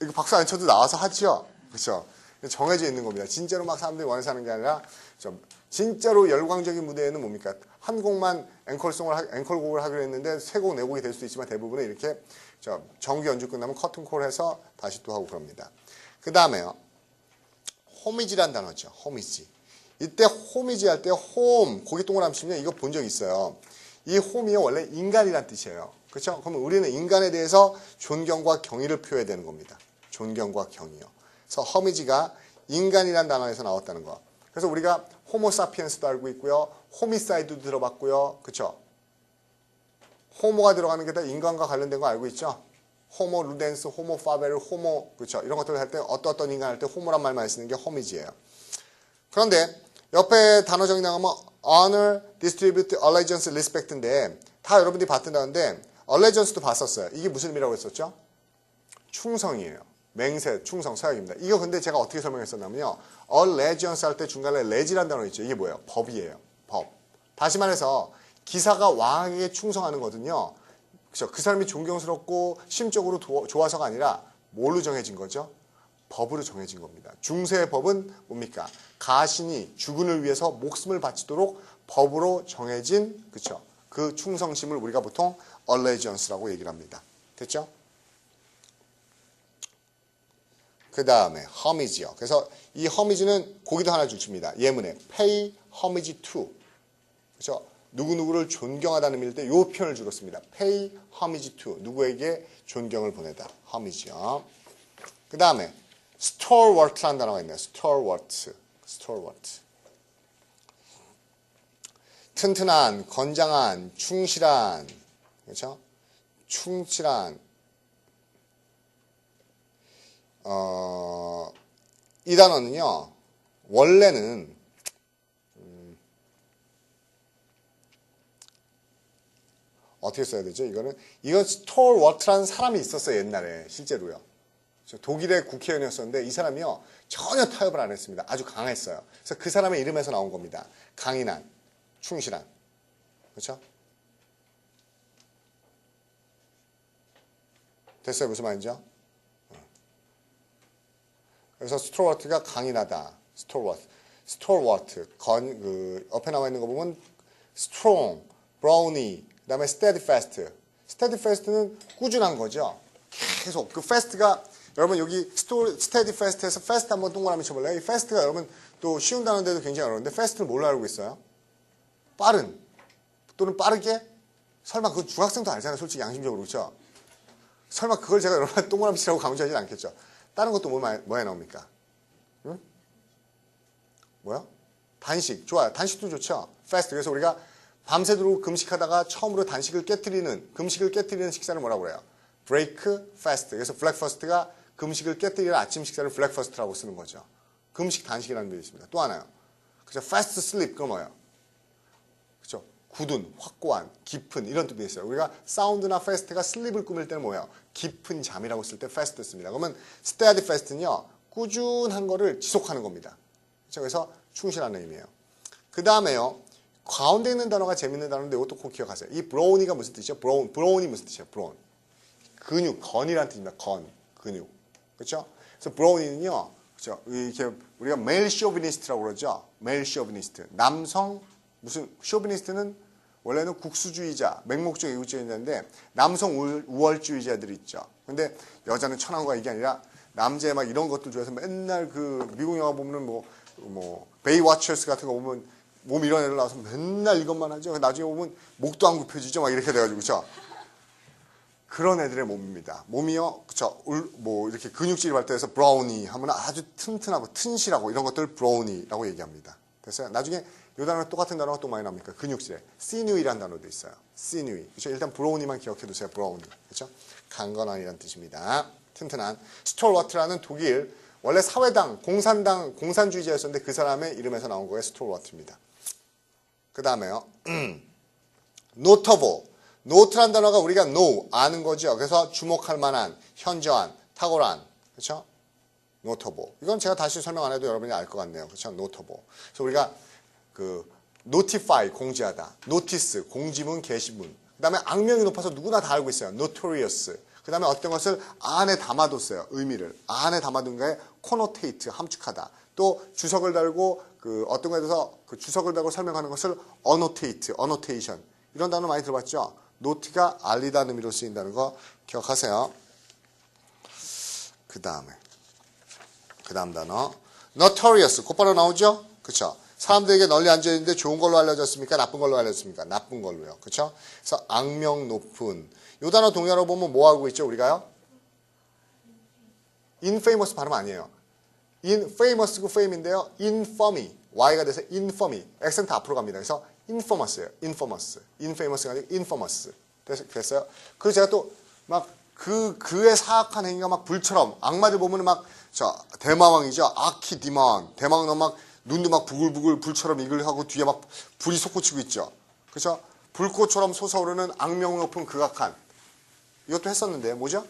이거 박수 안 쳐도 나와서 하죠. 그렇죠? 정해져 있는 겁니다. 진짜로 막 사람들이 원해서 하는 게 아니라 진짜로 열광적인 무대에는 뭡니까? 한 곡만 앵콜곡을 하기로 했는데 세 곡, 네 곡이 될 수도 있지만 대부분은 이렇게 정규 연주 끝나면 커튼콜 해서 다시 또 하고 그럽니다. 그 다음에요. 호미지란 단어죠. 호미지. 이때 호미지 할 때 홈, 거기 동그라미 치면 이거 본 적 있어요. 이 홈이 원래 인간이란 뜻이에요. 그렇죠? 그러면 우리는 인간에 대해서 존경과 경의를 표해야 되는 겁니다. 존경과 경의요. 그래서 호미지가 인간이란 단어에서 나왔다는 거. 그래서 우리가 호모사피엔스도 알고 있고요. 호미사이드도 들어봤고요. 그렇죠? 호모가 들어가는 게 다 인간과 관련된 거 알고 있죠? 호모 루덴스, 호모 파베르, 호모 그렇죠? 이런 것들을 할 때 어떤 인간 할 때 호모란 말 많이 쓰는 게 호미지예요. 그런데 옆에 단어 정의 나가면 honor, distribute, allegiance, respect인데 다 여러분들이 봤던다는데 allegiance도 봤었어요. 이게 무슨 의미라고 했었죠? 충성이에요. 맹세, 충성, 서약입니다. 이거 근데 제가 어떻게 설명했었냐면요. allegiance 할 때 중간에 legi라는 단어 있죠. 이게 뭐예요? 법이에요. 법. 다시 말해서 기사가 왕에게 충성하는 거거든요. 그렇죠? 그 사람이 존경스럽고 심적으로 좋아서가 아니라 뭘로 정해진 거죠? 법으로 정해진 겁니다. 중세의 법은 뭡니까? 가신이 주군을 위해서 목숨을 바치도록 법으로 정해진 그렇죠? 그 충성심을 우리가 보통 allegiance라고 얘기를 합니다. 됐죠? 그 다음에 homage요. 그래서 이 homage는 거기도 하나 줍니다. 예문에 pay homage to. 그렇죠? 누구누구를 존경하다는 의미일 때 이 표현을 주로 씁니다. pay homage to. 누구에게 존경을 보내다. homage요. 그 다음에 stalwart라는 단어가 있네요. stalwart. 튼튼한, 건장한, 충실한. 그렇죠? 충실한. 이 단어는요. 원래는 어떻게 써야 되죠? 이건 스톨워트라는 사람이 있었어요. 옛날에 실제로요. 독일의 국회의원이었었는데 이 사람이요. 전혀 타협을 안 했습니다. 아주 강했어요. 그래서 그 사람의 이름에서 나온 겁니다. 강인한, 충실한. 그렇죠? 됐어요? 무슨 말인지요? 그래서 스톨워트가 강인하다. 스톨워트. 옆에 나와 있는 거 보면 strong, brawny, 그 다음에 steadfast. steadfast는 꾸준한 거죠. 계속 그 fast가 여러분 여기 steadfast에서 fast 한번 동그라미 쳐볼래요? 이 fast가 여러분 또 쉬운 단어인데도 굉장히 어려운데 fast는 뭘로 알고 있어요? 빠른 또는 빠르게? 설마 그 중학생도 알잖아요. 솔직히 양심적으로 그렇죠? 설마 그걸 제가 여러분 동그라미 치라고 강조하진 않겠죠. 다른 것도 뭐에 나옵니까? 응? 뭐야? 단식. 좋아요. 단식도 좋죠. fast. 그래서 우리가 밤새도록 금식하다가 처음으로 금식을 깨뜨리는 식사를 뭐라고 그래요? break fast. 그래서 breakfast가 금식을 깨뜨리는 아침 식사를 breakfast라고 쓰는 거죠. 금식 단식이라는 뜻이 있습니다. 또 하나요. 그죠? fast sleep. 그건 뭐예요? 그죠? 굳은, 확고한, 깊은 이런 뜻이 있어요. 우리가 사운드나 fast가 sleep을 꾸밀 때는 뭐예요? 깊은 잠이라고 쓸 때 fast 씁니다. 그러면 steadfast는요. 꾸준한 거를 지속하는 겁니다. 그렇죠? 그래서 충실한 의미예요. 그 다음에요. 가운데 있는 단어가 재밌는 단어인데 이것도 꼭 기억하세요. 이 브로우니가 무슨 뜻이죠? 브로운이 무슨 뜻이에요? 브로운. 근육, 건이라는 뜻입니다. 근육. 그렇죠? 그래서 브로우니는요. 그렇죠? 이렇게 우리가 메일 쇼비니스트라고 그러죠. 메일 쇼비니스트. 남성 무슨 쇼비니스트는 원래는 국수주의자, 맹목적 이국주의자인데 남성 우월주의자들이 있죠. 근데 여자는 천한과 이게 아니라 남자의 막 이런 것들 좋아해서 맨날 그 미국 영화 보면은 뭐 베이워처스 같은 거 보면 몸 이런 애들 나와서 맨날 이것만 하죠. 나중에 보면 목도 안 굽혀지죠. 막 이렇게 돼가지고 그렇죠? 그런 애들의 몸입니다. 몸이요, 그쵸? 뭐 이렇게 근육질이 발달해서 브라우니 하면 아주 튼튼하고 튼실하고 이런 것들 브라우니라고 얘기합니다. 됐어요? 나중에 이 단어 똑같은 단어가 또 많이 나옵니까? 근육질에 시뉴이라는 단어도 있어요. 시뉴이. 그렇죠? 일단 브라우니만 기억해 두세요. 브라우니. 그렇죠? 강건한이라는 뜻입니다. 튼튼한. 스톨워트라는 독일 원래 사회당, 공산당, 공산주의자였었는데 그 사람의 이름에서 나온 거에 스톨워트입니다. 그 다음에요. 노터보. 노트란 단어가 우리가 know, 아는 거죠. 그래서 주목할 만한, 현저한, 탁월한. 그렇죠? 노터보. 이건 제가 다시 설명 안 해도 여러분이 알 것 같네요. 그렇죠? 노터보. 그래서 우리가 notify, 공지하다. notice, 공지문, 게시문. 그 다음에 악명이 높아서 누구나 다 알고 있어요. notorious. 그 다음에 어떤 것을 안에 담아뒀어요. 의미를. 안에 담아둔 거에 connotate, 함축하다. 또 주석을 달고 어떤 거에 대해서 주석을 달고 설명하는 것을 annotate, annotation. 이런 단어 많이 들어봤죠? 노트가 알리다는 의미로 쓰인다는 거 기억하세요. 그 다음 단어 notorious, 곧바로 나오죠? 그쵸? 사람들에게 널리 앉아있는데 좋은 걸로 알려졌습니까? 나쁜 걸로 알려졌습니까? 나쁜 걸로요. 그쵸? 그래서 악명 높은. 이 단어 동의어로 보면 뭐 하고 있죠? 우리가요? infamous 발음 아니에요. famous고 fame인데요. infamy. Y가 돼서 infamy. 액센트 앞으로 갑니다. 그래서 infamous예요. infamous. infamous가 아니고 infamous. 됐어요? 그리고 제가 또 막 그의 사악한 행위가 막 불처럼 악마들 보면 막 대마왕이죠. 아키디만. 대마왕은 막 눈도 막 부글부글 불처럼 이글 하고 뒤에 막 불이 솟구치고 있죠. 그렇죠? 불꽃처럼 솟아오르는 악명 높은 극악한. 이것도 했었는데 뭐죠?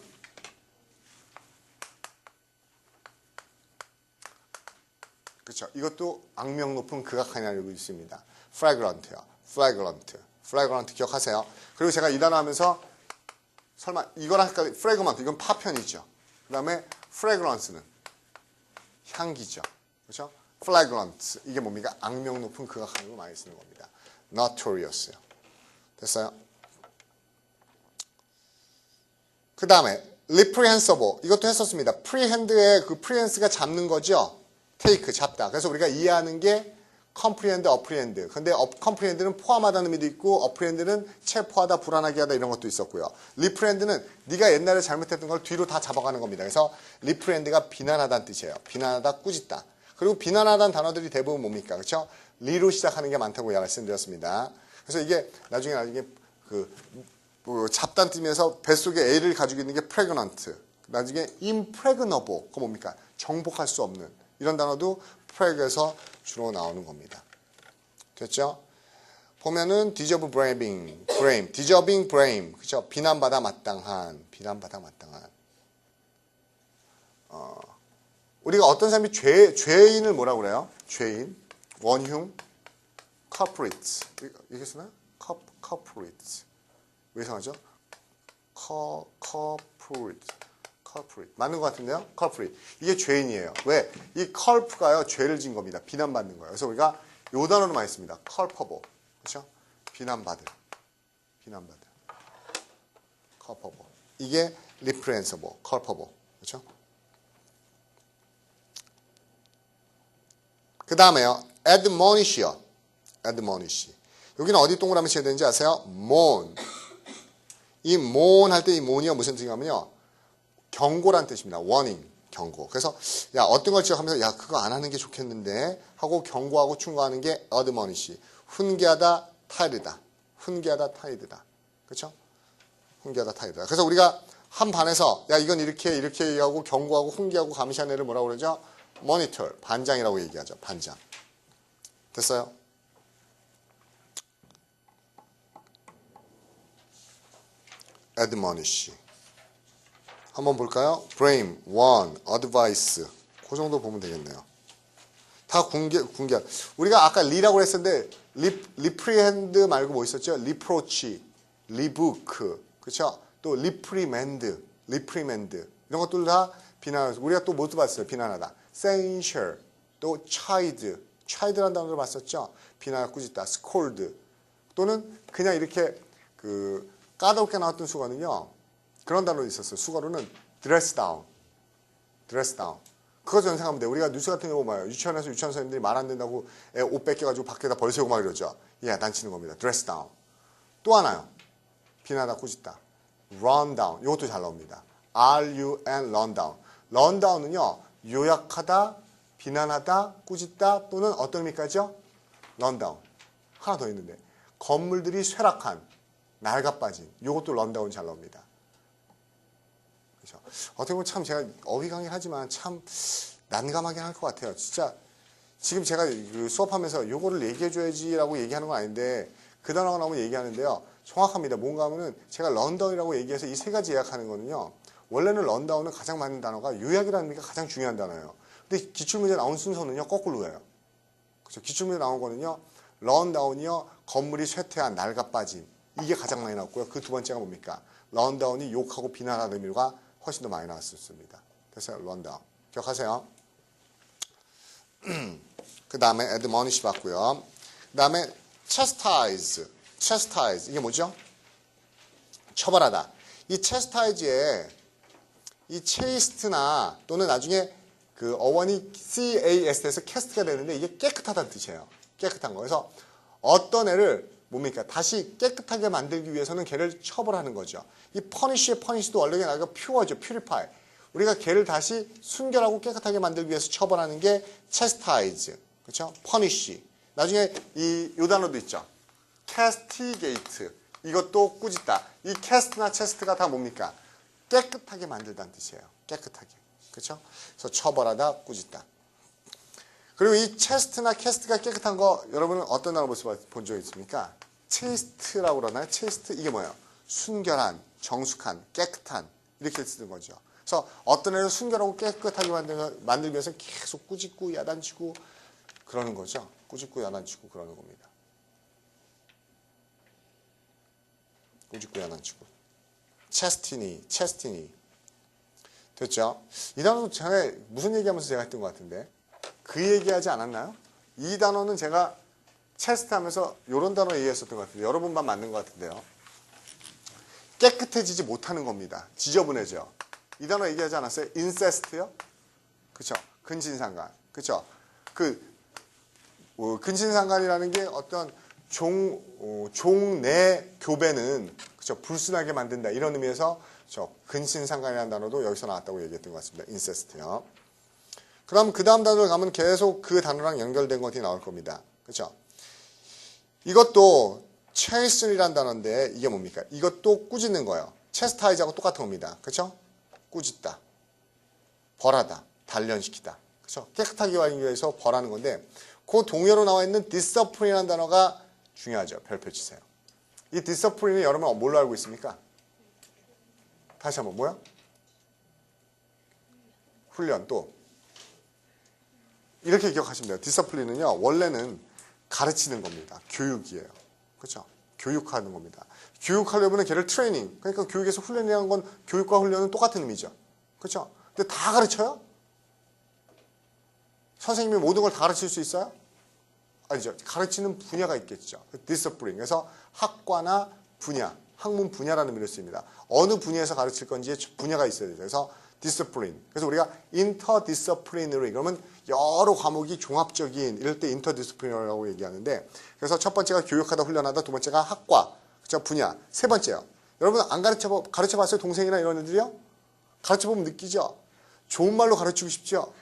그렇죠. 이것도 악명 높은 극악한이라고 있습니다. flagrant요. flagrant 기억하세요. 그리고 제가 이 단어 하면서 설마 이거랑 헷갈리 fragment 이건 파편이죠. 그 다음에 fragrance는 향기죠. 그렇죠? flagrant 이게 뭡니까? 악명 높은 극악한으로 많이 쓰는 겁니다. notorious요. 됐어요? 그 다음에 reprehensible 이것도 했었습니다. prehend의 prehends가 잡는 거죠. take 잡다. 그래서 우리가 이해하는 게 comprehend, apprehend. 근데 comprehend는 포함하다는 의미도 있고 apprehend는 체포하다, 불안하게 하다 이런 것도 있었고요. reprehend는 네가 옛날에 잘못했던 걸 뒤로 다 잡아가는 겁니다. 그래서 reprehend가 비난하다는 뜻이에요. 비난하다, 꾸짖다. 그리고 비난하다는 단어들이 대부분 뭡니까? 그렇죠? 리로 시작하는 게 많다고 말씀드렸습니다. 그래서 이게 나중에 잡다는 뜻에서 뱃속에 애를 가지고 있는 게 pregnant. 나중에 impregnable. 그거 뭡니까? 정복할 수 없는. 이런 단어도 프렉에서 주로 나오는 겁니다. 됐죠? 보면은 deserve blame, deserving blame, 그죠? 비난받아 마땅한. 우리가 어떤 사람이 죄인을 뭐라고 그래요? 죄인, 원흉, culprit. 이게 쓰나? culprit. 왜 이상하죠? culprit. 맞는 것 같은데요? culprit. 이게 죄인이에요. 왜? 이 culp가요, 죄를 진 겁니다. 비난받는 거예요. 그래서 우리가 요 단어로 많이 씁니다. culpable. 그렇죠? 비난받을. culpable. 이게 reprehensible, culpable. 그렇죠? 그 다음에요. admonish요. admonish. 여기는 어디 동그라미 쳐야 되는지 아세요? mourn. 이 mourn 할 때 이 mourn이요 무슨 뜻이냐면요. 경고란 뜻입니다. warning, 경고. 그래서 야 어떤 걸 지적하면서 야 그거 안 하는 게 좋겠는데 하고 경고하고 충고하는 게 admonish. 훈계하다, 타이르다. 그렇죠? 훈계하다, 타이르다. 그래서 우리가 한 반에서 야 이건 이렇게 얘기하고 경고하고 훈계하고 감시하는 애를 뭐라고 그러죠? monitor, 반장이라고 얘기하죠. 반장. 됐어요? admonish. 한번 볼까요? blame, warn, advice. 그 정도 보면 되겠네요. 다 공개. 우리가 아까 리라고 했었는데 reprehend 말고 뭐 있었죠? reproach, rebuke. 그렇죠? 또 reprimand. 이런 것들 다 비난하면서 우리가 또 뭐 봤어요? 비난하다. censure, 또 chid라는 단어를 봤었죠? 비난하고 꾸짖다. scold. 또는 그냥 이렇게 까다롭게 나왔던 수거는요. 그런 단어도 있었어요. 수거로는 dress down. 그거 저는 생각하면 돼요. 우리가 뉴스 같은 거 보면 유치원에서 유치원 선생님들이 말 안 된다고 애 옷 뺏겨가지고 밖에다 벌세우고 막 이러죠. 예, 난치는 겁니다. dress down. 또 하나요. 비난하다, 꾸짖다. run down. 이것도 잘 나옵니다. run, run down. run down은요, 요약하다, 비난하다, 꾸짖다 또는 어떤 의미까지요? run down. 하나 더 있는데 건물들이 쇠락한, 낡아빠진. 이것도 run down 잘 나옵니다. 그렇죠? 어떻게 보면 참 제가 어휘 강의를 하지만 참 난감하긴 할 것 같아요. 진짜 지금 제가 그 수업하면서 요거를 얘기해줘야지라고 얘기하는 건 아닌데 그 단어가 나오면 얘기하는데요. 정확합니다. 뭔가 하면은 제가 런다운이라고 얘기해서 이 세 가지 요약하는 거는요. 원래는 런다운은 가장 맞는 단어가 요약이라는 의미가 가장 중요한 단어예요. 근데 기출문제 나온 순서는요. 거꾸로예요. 그렇죠? 기출문제 나온 거는요. 런다운이요. 건물이 쇠퇴한, 낡아빠진. 이게 가장 많이 나왔고요. 그 두 번째가 뭡니까? 런다운이 욕하고 비난하는 의미가 훨씬 더 많이 나왔습니다. 그래서 런다운. 기억하세요. 그 다음에 admonish 봤고요. 그 다음에 chastise. chastise. 이게 뭐죠? 처벌하다. 이 chastise에 이 chaste나 또는 나중에 그 어원이 cast에서 cast가 되는데 이게 깨끗하다는 뜻이에요. 깨끗한 거. 그래서 어떤 애를 뭡니까? 다시 깨끗하게 만들기 위해서는 걔를 처벌하는 거죠. 이 punish의 punish도 원래가 나가 pure죠. purify. 우리가 걔를 다시 순결하고 깨끗하게 만들기 위해서 처벌하는 게 chastise. 그렇죠? punish. 나중에 요 단어도 있죠. castigate. 이것도 꾸짖다. 이 cast나 chast가 다 뭡니까? 깨끗하게 만들다는 뜻이에요. 깨끗하게. 그렇죠? 그래서 처벌하다, 꾸짖다. 그리고 이 chast나 cast가 깨끗한 거 여러분은 어떤 단어 본 적 있습니까? chaste라고 그러나요? chaste 이게 뭐예요? 순결한, 정숙한, 깨끗한 이렇게 쓰는 거죠. 그래서 어떤 애를 순결하고 깨끗하게 만들기 위해서 계속 꾸짖고 야단치고 그러는 거죠. 꾸짖고 야단치고 그러는 겁니다. 꾸짖고 야단치고. chastity. 됐죠? 이 단어도 전에 무슨 얘기하면서 제가 했던 것 같은데 그 얘기하지 않았나요? 이 단어는 제가 chast 하면서 이런 단어 얘기했었던 것 같은데 여러분만 맞는 것 같은데요. 깨끗해지지 못하는 겁니다. 지저분해져. 이 단어 얘기하지 않았어요? incest요? 그쵸? 근친상간. 그쵸? 근친상간이라는 게 어떤 종내 교배는 그쵸? 불순하게 만든다. 이런 의미에서 근친상간이라는 단어도 여기서 나왔다고 얘기했던 것 같습니다. incest요. 그럼 그 다음 단어를 가면 계속 그 단어랑 연결된 것이 나올 겁니다. 그쵸? 이것도 chasten이라는 단어인데 이게 뭡니까? 이것도 꾸짖는 거예요. chastise하고 똑같은 겁니다. 그쵸? 꾸짖다, 벌하다, 단련시키다. 그렇죠? 깨끗하게 하기 위해서 벌하는 건데 그 동의어로 나와 있는 discipline이라는 단어가 중요하죠. 별표 치세요. 이 discipline은 여러분 뭘로 알고 있습니까? 다시 한번 뭐야? 훈련 또 이렇게 기억하시면 돼요. discipline은요 원래는 가르치는 겁니다. 교육이에요. 그렇죠? 교육하는 겁니다. 교육하려면 걔를 트레이닝. 그러니까 교육에서 훈련이라는 건 교육과 훈련은 똑같은 의미죠. 그렇죠? 근데 다 가르쳐요? 선생님이 모든 걸 다 가르칠 수 있어요? 아니죠. 가르치는 분야가 있겠죠. discipline. 그래서 학과나 분야, 학문 분야라는 의미로 쓰입니다. 어느 분야에서 가르칠 건지 분야가 있어야 되죠. 그래서 discipline. 그래서 우리가 interdisciplinary 그러면 여러 과목이 종합적인 이럴 때 interdisciplinarary라고 얘기하는데 그래서 첫 번째가 교육하다 훈련하다 두 번째가 학과 그죠 분야 세 번째요. 여러분 안 가르쳐봤어요? 동생이나 이런 애들이요? 가르쳐보면 느끼죠? 좋은 말로 가르치고 싶죠?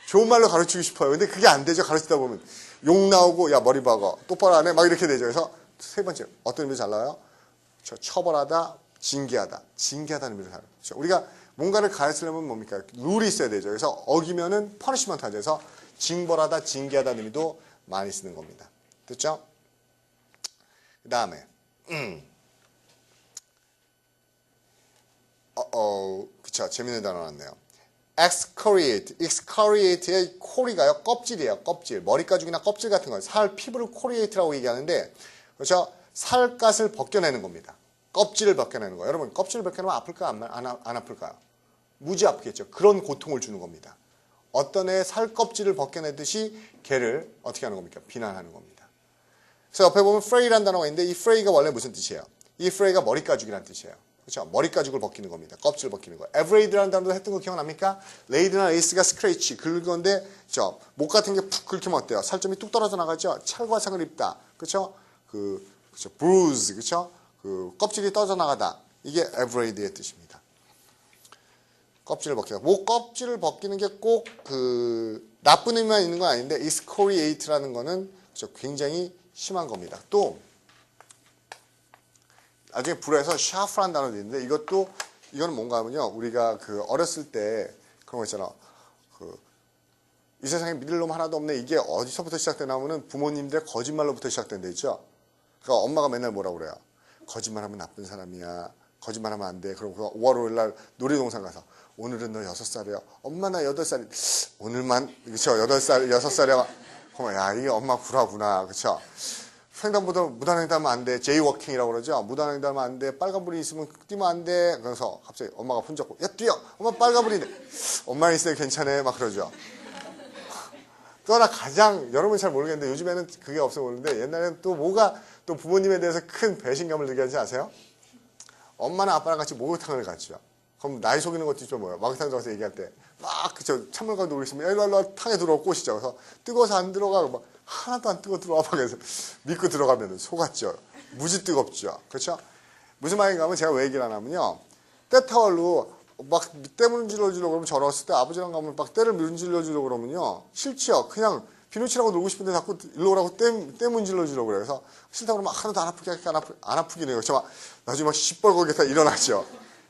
좋은 말로 가르치고 싶어요. 근데 그게 안 되죠. 가르치다 보면 욕 나오고 야 머리 박아 똑바로 안 해 막 이렇게 되죠. 그래서 세 번째 어떤 의미로 잘 나와요? 처벌하다 징계하다는 의미로 잘 나와요. 그렇죠? 우리가 뭔가를 가르치려면 뭡니까? 룰이 있어야 되죠. 그래서 어기면은 퍼니시먼트 하죠. 그래서 징벌하다, 징계하다는 의미도 많이 쓰는 겁니다. 됐죠? 그 다음에 그쵸. 재밌는 단어 나왔네요. excoriate의 코리가요. 껍질이에요. 껍질. 머리 가죽이나 껍질 같은 거. 살, 피부를 코리에이트라고 얘기하는데 그렇죠? 살갗을 벗겨내는 겁니다. 껍질을 벗겨내는 거예요. 여러분 껍질을 벗겨내면 아플까요? 안 아플까요? 무지 아프겠죠. 그런 고통을 주는 겁니다. 어떤 애의 살껍질을 벗겨내듯이 걔를 어떻게 하는 겁니까? 비난하는 겁니다. 그래서 옆에 보면 fray라는 단어가 있는데 이 fray가 원래 무슨 뜻이에요? 이 fray가 머리 가죽이라는 뜻이에요. 그렇죠? 머리 가죽을 벗기는 겁니다. 껍질을 벗기는 거. everlaid라는 단어도 했던 거 기억납니까? laid나 lace가 scratch 긁은데 목 같은 게 푹 긁히면 어때요? 살점이 뚝 떨어져 나가죠. 찰과상을 입다. 그렇죠? 그렇죠? bruise 그렇죠? 그 껍질이 떠져나가다. 이게 abrade의 뜻입니다. 껍질을 벗기다. 뭐 껍질을 벗기는 게 꼭 그 나쁜 의미만 있는 건 아닌데 excoriate라는 거는 굉장히 심한 겁니다. 또 나중에 불어에서 sharp라는 단어도 있는데 이거는 뭔가 하면요. 우리가 그 어렸을 때 그런 거 있잖아. 이 세상에 믿을 놈 하나도 없네. 이게 어디서부터 시작되나 하면은 부모님들의 거짓말로부터 시작된다 있죠. 그러니까 엄마가 맨날 뭐라고 그래요. 거짓말하면 나쁜 사람이야. 거짓말하면 안 돼. 그러고 5월 5일 날 놀이동산 가서 오늘은 너 6살이야. 엄마 나 8살. 오늘만 그렇죠. 8살, 6살이야. 그러면 야 이게 엄마 구라구나. 그렇죠. 횡단보도 무단횡단하면 안 돼. 제이워킹이라고 그러죠. 무단횡단하면 안 돼. 빨간불이 있으면 뛰면 안 돼. 그래서 갑자기 엄마가 혼잡고 야 뛰어. 엄마 빨간불이네. 엄마 있을 때 괜찮아. 막 그러죠. 또 하나 가장 여러분이 잘 모르겠는데 요즘에는 그게 없어 보이는데 옛날에는 또 뭐가 또 부모님에 대해서 큰 배신감을 느끼게 하지 아세요? 엄마나 아빠랑 같이 목욕탕을 갔죠. 그럼 나이 속이는 것도 좀 뭐예요? 목욕탕 들어가서 얘기할 때 막 그쵸 찬물과 놀고 있으면 일로 탕에 들어오고 꼬시죠. 그래서 뜨거워서 안 들어가 막 하나도 안 뜨거 들어와 봐 그래서 믿고 들어가면 속았죠. 무지 뜨겁죠. 그렇죠? 무슨 말인가 하면 제가 왜 얘기를 하냐면요. 때타월로 막 때 문질러 주려고 그러면 저 어렸을 때 아버지랑 가면 막 때를 문질러 주려고 그러면요. 싫지요. 그냥 비누칠하고 놀고 싶은데 자꾸 일로 오라고 때 문질러 주려고 그래요. 그래서 싫다고 그러면 하나도 안 아프게 할게 안 아프긴 해요. 그렇죠? 나중에 막 시뻘겋게 다 일어나죠.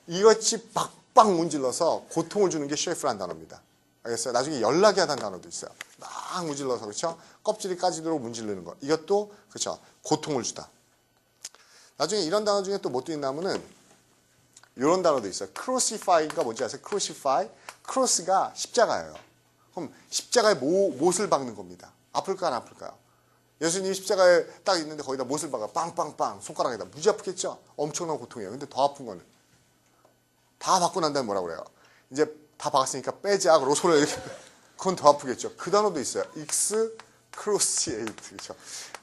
이것이 빡빡 문질러서 고통을 주는 게 쉐이프라는 단어입니다. 알겠어요? 나중에 연락이 하다는 단어도 있어요. 막 문질러서 그렇죠? 껍질이 까지도록 문지르는 거. 이것도 그렇죠? 고통을 주다. 나중에 이런 단어 중에 또 뭐 또 있냐면은 이런 단어도 있어요. crucify가 뭔지 아세요? crucify. 크로스가 십자가예요. 그럼 십자가에 못을 박는 겁니다. 아플까 안 아플까요? 예수님이 십자가에 딱 있는데 거기다 못을 박아 빵빵빵 손가락에다 무지 아프겠죠? 엄청난 고통이에요. 근데 더 아픈 거는 다 박고 난 다음에 뭐라고 그래요? 이제 다 박았으니까 빼자. 그러고 손을 이렇게 그건 더 아프겠죠. 그 단어도 있어요. excruciate. 그렇죠?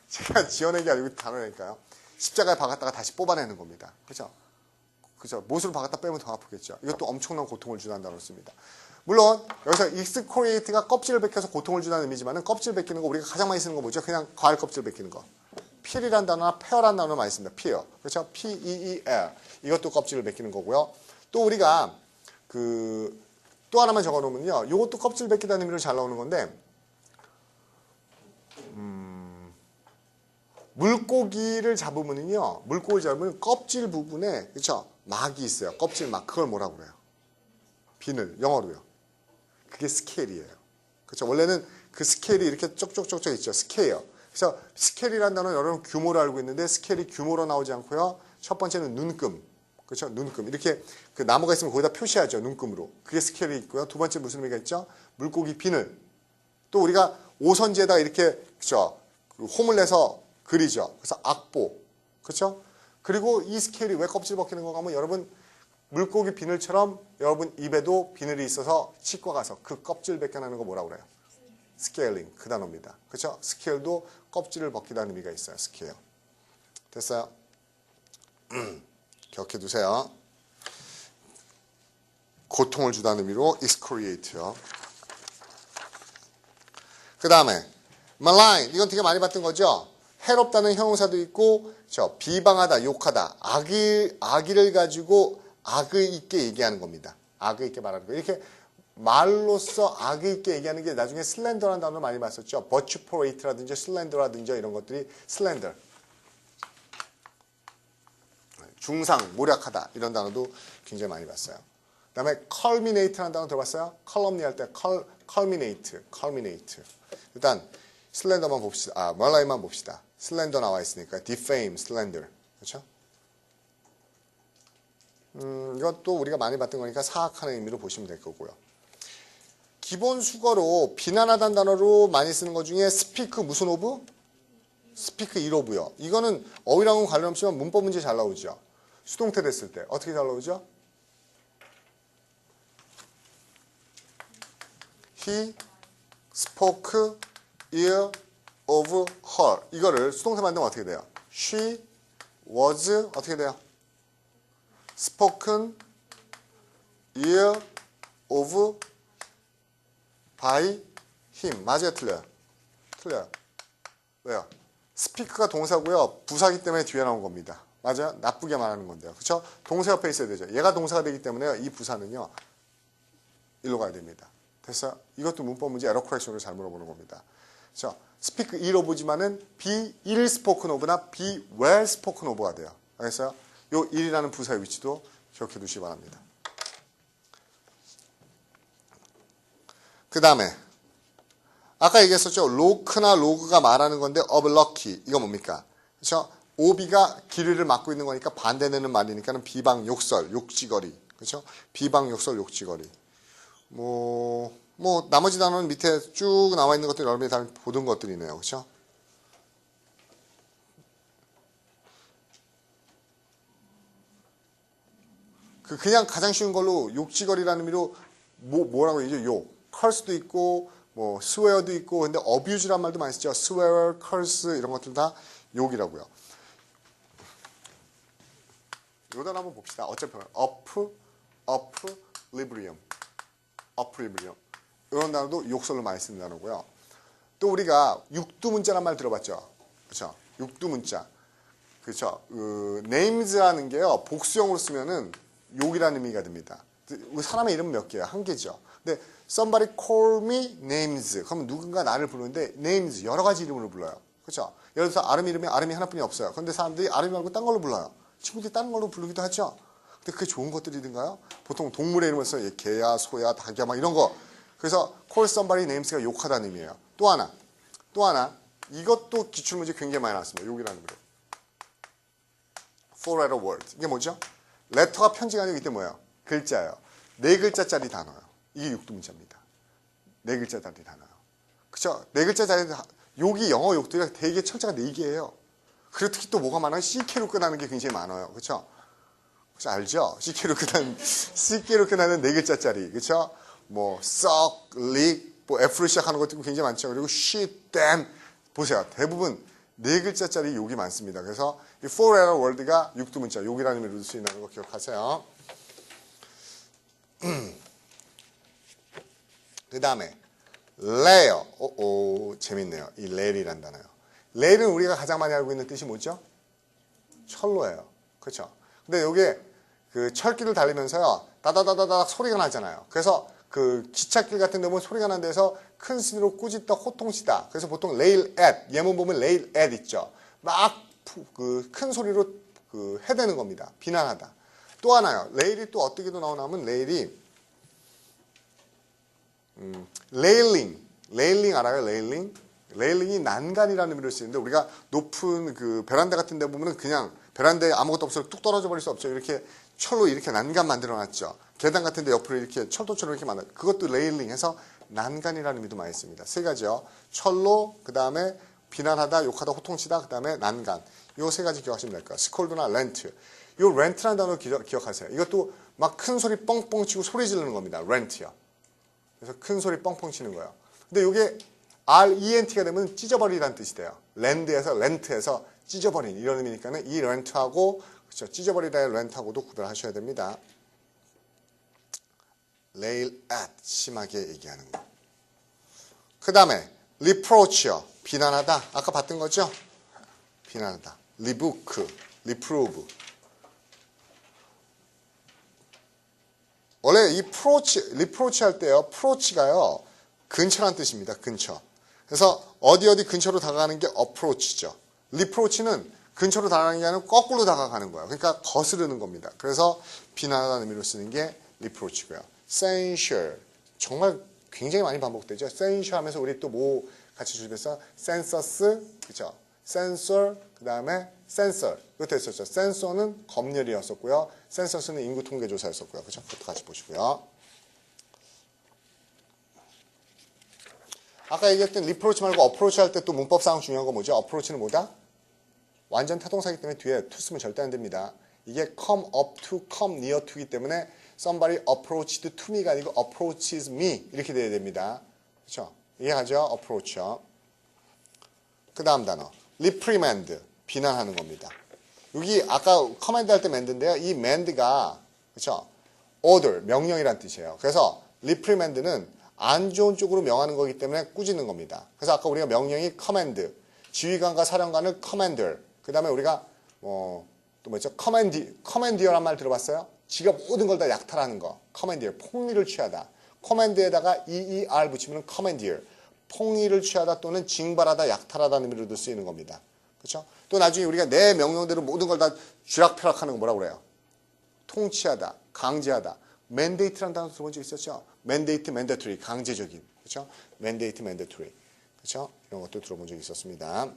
제가 지어낸 게 아니고 단어니까요. 십자가에 박았다가 다시 뽑아내는 겁니다. 그렇죠? 그죠? 못으로 박았다 빼면 더 아프겠죠. 이것도 엄청난 고통을 주는 단어를 씁니다. 물론 여기서 excoriate가 껍질을 벗겨서 고통을 주는 의미지만은 껍질 벗기는 거 우리가 가장 많이 쓰는 거 뭐죠? 그냥 과일 껍질 벗기는 거. peel이라는 단어나 pear라는 단어 많이 씁니다. peel. 그렇죠? P-E-E-L. 이것도 껍질을 벗기는 거고요. 또 우리가 또 하나만 적어 놓으면요. 이것도 껍질 벗기다는 의미로 잘 나오는 건데 물고기를 잡으면요. 물고기 잡으면 껍질 부분에 그렇죠? 막이 있어요. 껍질 막. 그걸 뭐라고 그래요? 비늘. 영어로요. 그게 스케일이에요. 그렇죠? 원래는 그 스케일이 이렇게 쪽쪽쪽쪽 있죠. 스케일. 그래서 스케일이라는 단어는 여러분 규모로 알고 있는데 스케일이 규모로 나오지 않고요. 첫 번째는 눈금. 그렇죠? 눈금. 이렇게 그 나무가 있으면 거기다 표시하죠. 눈금으로. 그게 스케일이 있고요. 두 번째 무슨 의미가 있죠? 물고기 비늘. 또 우리가 오선지에다가 이렇게 그렇죠? 홈을 내서 그리죠. 그래서 악보. 그렇죠? 그리고 이 스케일이 왜 껍질 벗기는 건가 하면 여러분 물고기 비늘처럼 여러분 입에도 비늘이 있어서 치과 가서 그 껍질 벗겨내는 거 뭐라고 그래요? 스케일링. 그 단어입니다. 그렇죠? 스케일도 껍질을 벗기다는 의미가 있어요. 스케일. 됐어요? 기억해 두세요. 고통을 주다는 의미로 excoriate요. 그 다음에 malign. 이건 되게 많이 봤던 거죠? 해롭다는 형용사도 있고 비방하다, 욕하다, 악의를 가지고 악의 있게 얘기하는 겁니다. 악의 있게 말하는 거. 이렇게 말로써 악의 있게 얘기하는 게 나중에 슬렌더라는 단어를 많이 봤었죠. 버추퍼레이트라든지 슬렌더라든지 이런 것들이 슬렌더. 중상, 모략하다 이런 단어도 굉장히 많이 봤어요. 그 다음에 culminate라는 단어 들어봤어요? 컬럼니 할 때 culminate. 일단 슬렌더만 봅시다. 말라인만 봅시다. 슬렌더 나와 있으니까 defame, slander. 그렇죠? 이것도 우리가 많이 봤던 거니까 사악하는 의미로 보시면 될 거고요. 기본 수거로 비난하다는 단어로 많이 쓰는 것 중에 speak 무슨 오브? speak il of요. 이거는 어휘랑은 관련 없지만 문법 문제 잘 나오죠. 수동태 됐을 때 어떻게 잘 나오죠? He spoke ill of her. 이거를 수동태 만들면 어떻게 돼요? She was 어떻게 돼요? spoken ill of by him. 맞아요? 틀려요? 틀려요. 왜요? speak가 동사고요. 부사기 때문에 뒤에 나온 겁니다. 맞아요? 나쁘게 말하는 건데요. 그렇죠? 동사 옆에 있어야 되죠. 얘가 동사가 되기 때문에 이 부사는요. 일로 가야 됩니다. 됐어요? 이것도 문법 문제 에러 커렉션으로 잘 물어보는 겁니다. 그렇죠? speak ill of지만은 be ill spoken of나 be well spoken of가 돼요. 알겠어요? 요 ill이라는 부사의 위치도 기억해 두시기 바랍니다. 그 다음에 아까 얘기했었죠. 로크나 로그가 말하는 건데 of lucky 이거 뭡니까? 그렇죠? 오비가 길이를 막고 있는 거니까 반대되는 말이니까는 비방 욕설 욕지거리 그렇죠? 비방 욕설 욕지거리 뭐 나머지 단어는 밑에 쭉 나와 있는 것들이 여러분이 다 보던 것들이네요. 그렇죠? 그냥 가장 쉬운 걸로 욕지거리라는 의미로 뭐라고 얘기죠? 욕. curse도 있고 뭐 swear도 있고 근데 abuse란 말도 많이 쓰죠. swear, curse 이런 것들 다 욕이라고요. 요 단어 한번 봅시다. 어차피 opprobrium. opprobrium. 이런 단어도 욕설로 많이 쓰는 단어고요. 또 우리가 육두문자란 말 들어봤죠? 그렇죠? 육두문자. 그렇죠? names라는 게요. 복수형으로 쓰면은 욕이라는 의미가 됩니다. 사람의 이름은 몇 개야? 한 개죠. 근데 somebody call me names. 그러면 누군가 나를 부르는데 names 여러 가지 이름으로 불러요. 그렇죠? 예를 들어서 아름 이름에 아름이 하나뿐이 없어요. 그런데 사람들이 아름 말고 딴 걸로 불러요. 친구들이 다른 걸로 부르기도 하죠. 근데 그게 좋은 것들이든가요? 보통 동물의 이름을 써요. 개야, 소야, 닭이야 막 이런 거. 그래서 call somebody names가 욕하다는 의미예요. 또 하나. 이것도 기출문제 굉장히 많이 나왔습니다. 욕이라는 의미로. four letter word. 이게 뭐죠? 레터가 편지가 아니기 때문에 뭐예요? 글자예요. 4글자짜리 단어예요. 이게 육두문자입니다. 4글자짜리 단어예요. 그쵸? 4글자짜리 욕이 영어 욕들이 되게 철자가 4개예요. 그리고 특히 또 뭐가 많아요? CK로 끝나는 게 굉장히 많아요. 그쵸? 알죠? CK로 끝나는 4글자짜리. 그쵸? 뭐, suck, lick, 뭐, F로 시작하는 것도 굉장히 많죠. 그리고 shit, damn. 보세요. 대부분 4글자짜리 욕이 많습니다. 그래서 이 four letter word가 육두문자, 욕이라는 의미로 쓰인다는 거 기억하세요. 그 다음에 layer. 재밌네요. 이 layer이란 단어요. layer은 우리가 가장 많이 알고 있는 뜻이 뭐죠? 철로예요. 그렇죠? 근데 요게 그 철길을 달리면서요. 다다다다닥 소리가 나잖아요. 그래서 그 기찻길 같은 데 보면 소리가 난 데서 큰 스니로 꾸짖다 호통치다. 그래서 보통 rail at 예문 보면 rail at 있죠. 막 그 큰 소리로 그 해대는 겁니다. 비난하다. 또 하나요. 레일이 또 어떻게도 나오냐면 레일이 레일링 알아요? 레일링이 난간이라는 의미로 쓰이는데 우리가 높은 그 베란다 같은 데 보면은 그냥 베란다에 아무것도 없어서 뚝 떨어져 버릴 수 없죠. 이렇게 철로 이렇게 난간 만들어 놨죠. 계단 같은 데 옆으로 이렇게 철도처럼 이렇게 만들어. 그것도 레일링해서 난간이라는 의미도 많이 씁니다. 세 가지요. 철로, 그 다음에 비난하다, 욕하다, 호통치다, 그 다음에 난간. 요 세 가지 기억하시면 될 거예요. 스콜드나 렌트. 요 렌트라는 단어 기억하세요. 이것도 막 큰 소리 뻥뻥 치고 소리 지르는 겁니다. 렌트요. 그래서 큰 소리 뻥뻥 치는 거예요. 근데 이게 RENT가 되면 찢어버리라는 뜻이 돼요. 렌트에서 찢어버린 이런 의미니까는 이 렌트하고 그렇죠. 찢어버리다의 렌트하고도 구별하셔야 됩니다. rail at 심하게 얘기하는 거. 그 다음에 reproach요. 비난하다. 아까 봤던 거죠? 비난하다. rebuke, reprove. 원래 이 reproach 할 때요. approach가요. 근처란 뜻입니다. 근처. 그래서 어디 근처로 다가가는 게 approach죠. reproach는 근처로 다가가는 게 아니라 거꾸로 다가가는 거예요. 그러니까 거스르는 겁니다. 그래서 비난하다는 의미로 쓰는 게 reproach고요. censure. 정말 굉장히 많이 반복되죠. censure 하면서 우리 또 뭐 같이 주입해서 census, 그렇죠? censor, 그 다음에 censor. 이것도 했었죠. censor는 검열이었었고요. census는 인구통계조사였었고요. 그렇죠? 그것도 같이 보시고요. 아까 얘기했던 reproach 말고 approach 할 때 또 문법상 중요한 거 뭐죠? approach는 뭐다? 완전 타동사이기 때문에 뒤에 to 쓰면 절대 안 됩니다. 이게 come up to, come near to이기 때문에 somebody approached to me가 아니고 approaches me 이렇게 돼야 됩니다. 그렇죠? 이해하죠? approach요. 그 다음 단어 reprimand 비난하는 겁니다. 여기 아까 command 할 때 mand인데요. 이 mand가 그렇죠? order 명령이란 뜻이에요. 그래서 reprimand는 안 좋은 쪽으로 명하는 거기 때문에 꾸짖는 겁니다. 그래서 아까 우리가 명령이 command, 지휘관과 사령관을 commander, 그 다음에 우리가 또 뭐죠? 커맨디어란 말 들어봤어요? 지가 모든 걸 다 약탈하는 거. 커맨디어, 폭리를 취하다. 커맨드에다가 EER 붙이면 커맨디어, 폭리를 취하다 또는 징발하다, 약탈하다는 의미로도 쓰이는 겁니다. 그렇죠? 또 나중에 우리가 내 명령대로 모든 걸 다 쥐락펴락하는 거 뭐라고 그래요? 통치하다, 강제하다. 맨데이트라는 단어 들어본 적 있었죠? 맨데이트, 맨데토리, 강제적인. 그렇죠? 맨데이트, 맨데토리. 그렇죠? 이런 것도 들어본 적이 있었습니다.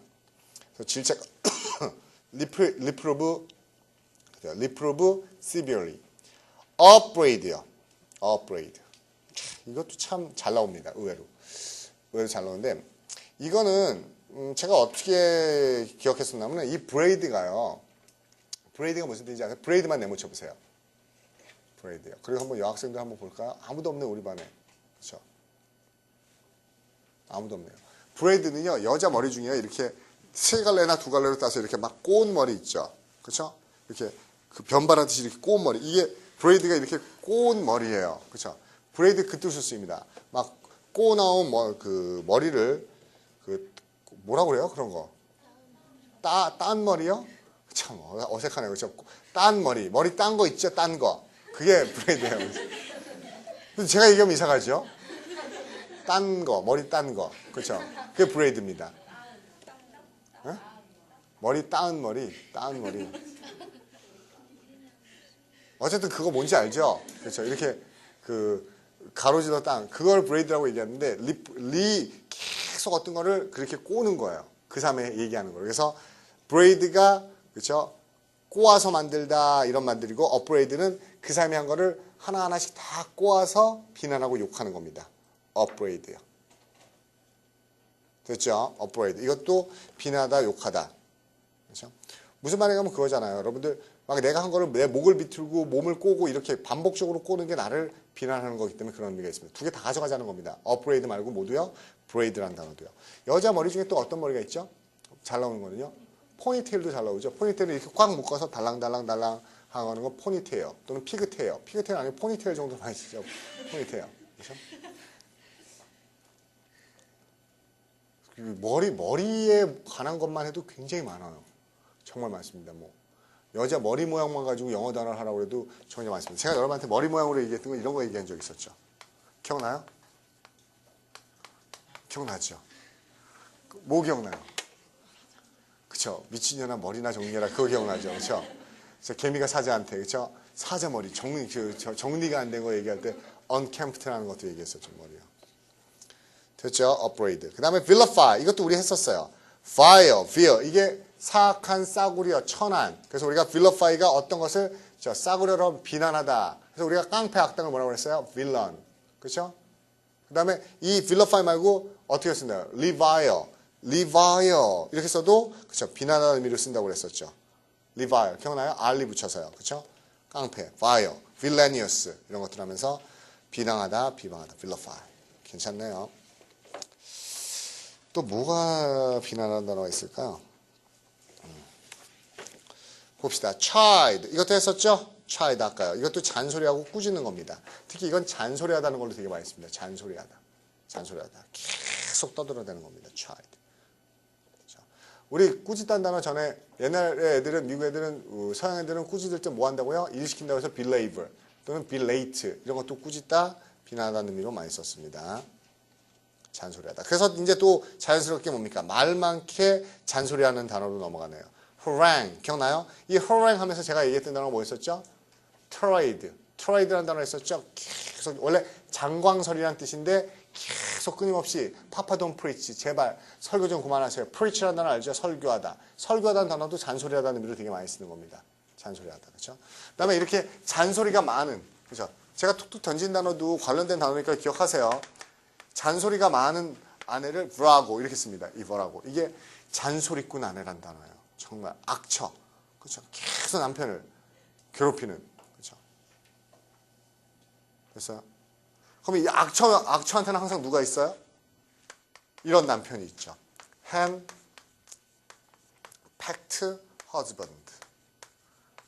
그래서 질책 리프로브 severely. upbraid요. upbraid. 이것도 참 잘 나옵니다. 의외로 잘 나오는데 이거는 제가 어떻게 기억했었냐면 이 브레이드가요. 브레이드가 무슨 뜻인지 아세요? 브레이드만 내묻혀 보세요. 브레이드요. 그리고 한번 여학생들 한번 볼까요? 아무도 없네 우리 반에. 그렇죠? 아무도 없네요. 브레이드는요 여자 머리 중에 이렇게 세 갈래나 두 갈래로 따서 이렇게 막 꼬은 머리 있죠. 그렇죠? 이렇게 그 변발하듯이 이렇게 꼬은 머리. 이게 브레이드가 이렇게 꼬은 머리예요. 그렇죠? 브레이드 그 뜻을 쓰입니다. 막 꼬 나온 그 머리를 그 뭐라고 그래요? 그런 거. 딴 머리요? 참 어색하네요. 그렇죠? 딴 머리 딴 거 있죠? 딴 거. 그게 브레이드예요. 근데 제가 얘기하면 이상하죠? 딴 거, 머리 딴 거. 그렇죠? 그게 브레이드입니다. 네? 머리 따은 머리. 어쨌든 그거 뭔지 알죠? 그렇죠? 이렇게 그 가로질러 땅 그걸 브레이드라고 얘기하는데 계속 어떤 거를 그렇게 꼬는 거예요. 그 삶에 얘기하는 거예요. 그래서 브레이드가 그렇죠? 꼬아서 만들다 이런 말들이고 업브레이드는 그 삶에 한 거를 하나하나씩 다 꼬아서 비난하고 욕하는 겁니다. 업브레이드요. 됐죠? 업브레이드. 이것도 비난하다 욕하다. 그렇죠? 무슨 말이냐면 그거잖아요. 여러분들 막 내가 한 거를 내 목을 비틀고 몸을 꼬고 이렇게 반복적으로 꼬는 게 나를 비난하는 거기 때문에 그런 의미가 있습니다. 두 개 다 가져가자는 겁니다. 업브레이드 말고 모두요. 브레이드라는 단어도요. 여자 머리 중에 또 어떤 머리가 있죠? 잘 나오는 거는요. 포니테일도 잘 나오죠. 포니테일을 이렇게 꽉 묶어서 달랑달랑 하는 건 포니테일 또는 피그테일. 피그테일 아니고 포니테일 정도 많이 쓰죠. 포니테일. 그렇죠? 머리에 관한 것만 해도 굉장히 많아요. 정말 많습니다. 뭐 여자 머리 모양만 가지고 영어 단어를 하라고 해도 정말 많습니다. 제가 여러분한테 머리 모양으로 얘기했던 거 이런 거 얘기한 적 있었죠. 기억나요? 기억나죠? 뭐 기억나요? 그쵸? 미친년아 머리나 정리해라. 그거 기억나죠? 그쵸? 개미가 사자한테 그쵸? 사자 머리 정리가 안 된 거 얘기할 때 unkempt라는 것도 얘기했었죠. 머리요. 됐죠? upbraid. 그 다음에 vilify. 이것도 우리 했었어요. vile. 이게 사악한, 싸구려, 천한. 그래서 우리가 vilify가 어떤 것을 싸구려로 비난하다. 그래서 우리가 깡패 악당을 뭐라고 했어요? villain. 그렇죠? 그 다음에 이 vilify 말고 어떻게 쓴다요? revile. 이렇게 써도 그렇죠? 비난하는 의미로 쓴다고 그랬었죠. revile. 기억나요? r리 붙여서요. 그렇죠? 깡패, vile, villainous 이런 것들 하면서 비난하다, 비방하다. vilify. 괜찮네요. 또 뭐가 비난하는 단어가 있을까요? 봅시다. chide. 이것도 했었죠? chide 아까요. 이것도 잔소리하고 꾸짖는 겁니다. 특히 이건 잔소리하다는 걸로 되게 많이 씁니다. 잔소리하다. 계속 떠들어대는 겁니다. chide. 우리 꾸짖다는 단어 전에 옛날에 애들은 미국 애들은 서양 애들은 꾸짖을 때 뭐 한다고요? 일 시킨다고 해서 belabor 또는 belate 이런 것도 꾸짖다 비난하다는 의미로 많이 썼습니다. 잔소리하다. 그래서 이제 또 자연스럽게 뭡니까? 말 많게 잔소리하는 단어로 넘어가네요. harangue 기억나요? 이 harangue 하면서 제가 얘기했던 단어가 뭐였었죠? trade라는 단어 했었죠? 계속 원래 장광설이라는 뜻인데 계속 끊임없이 Papa don't preach 제발 설교 좀 그만하세요. preach라는 단어 알죠? 설교하다. 설교하다는 단어도 잔소리하다는 의미로 되게 많이 쓰는 겁니다. 잔소리하다. 그렇죠? 그다음에 이렇게 잔소리가 많은 그렇죠? 제가 툭툭 던진 단어도 관련된 단어니까 기억하세요. 잔소리가 많은 아내를 virago 이렇게 씁니다. 이 virago. 이게 잔소리꾼 아내란 단어예요. 정말 악처. 그렇죠? 계속 남편을 괴롭히는. 그렇죠? 됐어요? 그럼 이 악처한테는 항상 누가 있어요? 이런 남편이 있죠. hand-packed husband.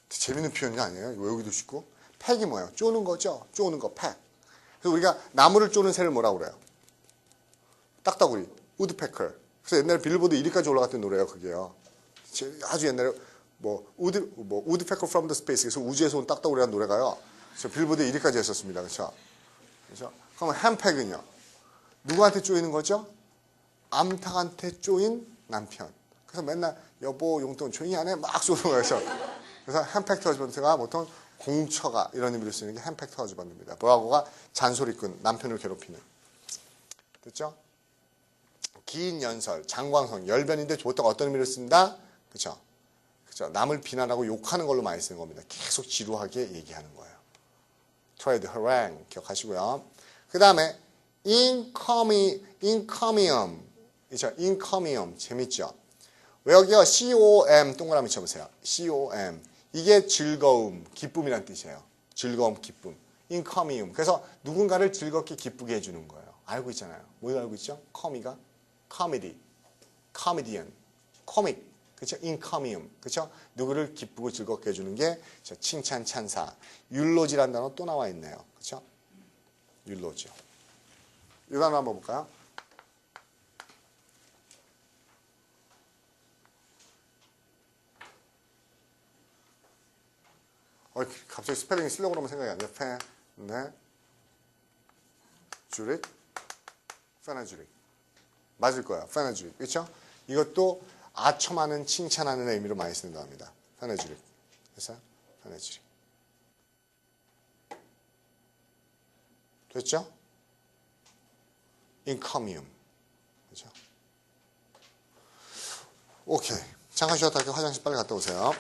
재밌는 표현이 아니에요? 외우기도 쉽고. 팩이 뭐예요? 쪼는 거죠? 쪼는 거, 팩. 그래서 우리가 나무를 쪼는 새를 뭐라고 그래요? 딱따구리, 우드패커. 그래서 옛날에 빌보드 1위까지 올라갔던 노래예요, 그게요. 아주 옛날에 Woodpecker from the Space. 그래서 우주에서 온 딱따구리라는 노래가요. 저 빌보드 1위까지 했었습니다. 그렇죠? 그렇죠? 그러면 햄팩은요. 누구한테 쪼이는 거죠? 암탉한테 쪼인 남편. 그래서 맨날 여보 용돈 조용히 안 해? 막 쏘는 거예요. 그래서 햄팩터 허즈번드가 보통 공처가 이런 의미로 쓰는 게 햄팩터 허즈번드입니다. 브라보가 잔소리꾼, 남편을 괴롭히는. 됐죠? 긴 연설, 장광성, 열변인데 보통 어떤 의미로 쓴다? 그렇죠? 그렇죠? 남을 비난하고 욕하는 걸로 많이 쓰는 겁니다. 계속 지루하게 얘기하는 거예요. 트레이드, harangue 기억하시고요. 그 다음에 encomium, 그렇죠? encomium 재밌죠? 여기요 com 동그라미 쳐보세요. com 이게 즐거움, 기쁨이란 뜻이에요. 즐거움, 기쁨. encomium 그래서 누군가를 즐겁게 기쁘게 해주는 거예요. 알고 있잖아요. 뭘 알고 있죠? comedy가 comedy, comedian, comic 그렇죠? encomium 그렇죠? 누구를 기쁘고 즐겁게 해주는 게 칭찬, 찬사. eulogy라는 단어 또 나와 있네요. 그렇죠? eulogy. 이 단어 한번 볼까요? 갑자기 스펠링 쓰려고 그러면 생각이 안 나요. 페네주릭 맞을 거야. 페네주릭 그렇죠? 이것도 아첨하는 칭찬하는 의미로 많이 쓰는 단어입니다. 페네주릭 그래서 페네주릭 됐죠? encomium 그렇죠? 오케이 잠깐 쉬었다 할게요. 화장실 빨리 갔다 오세요.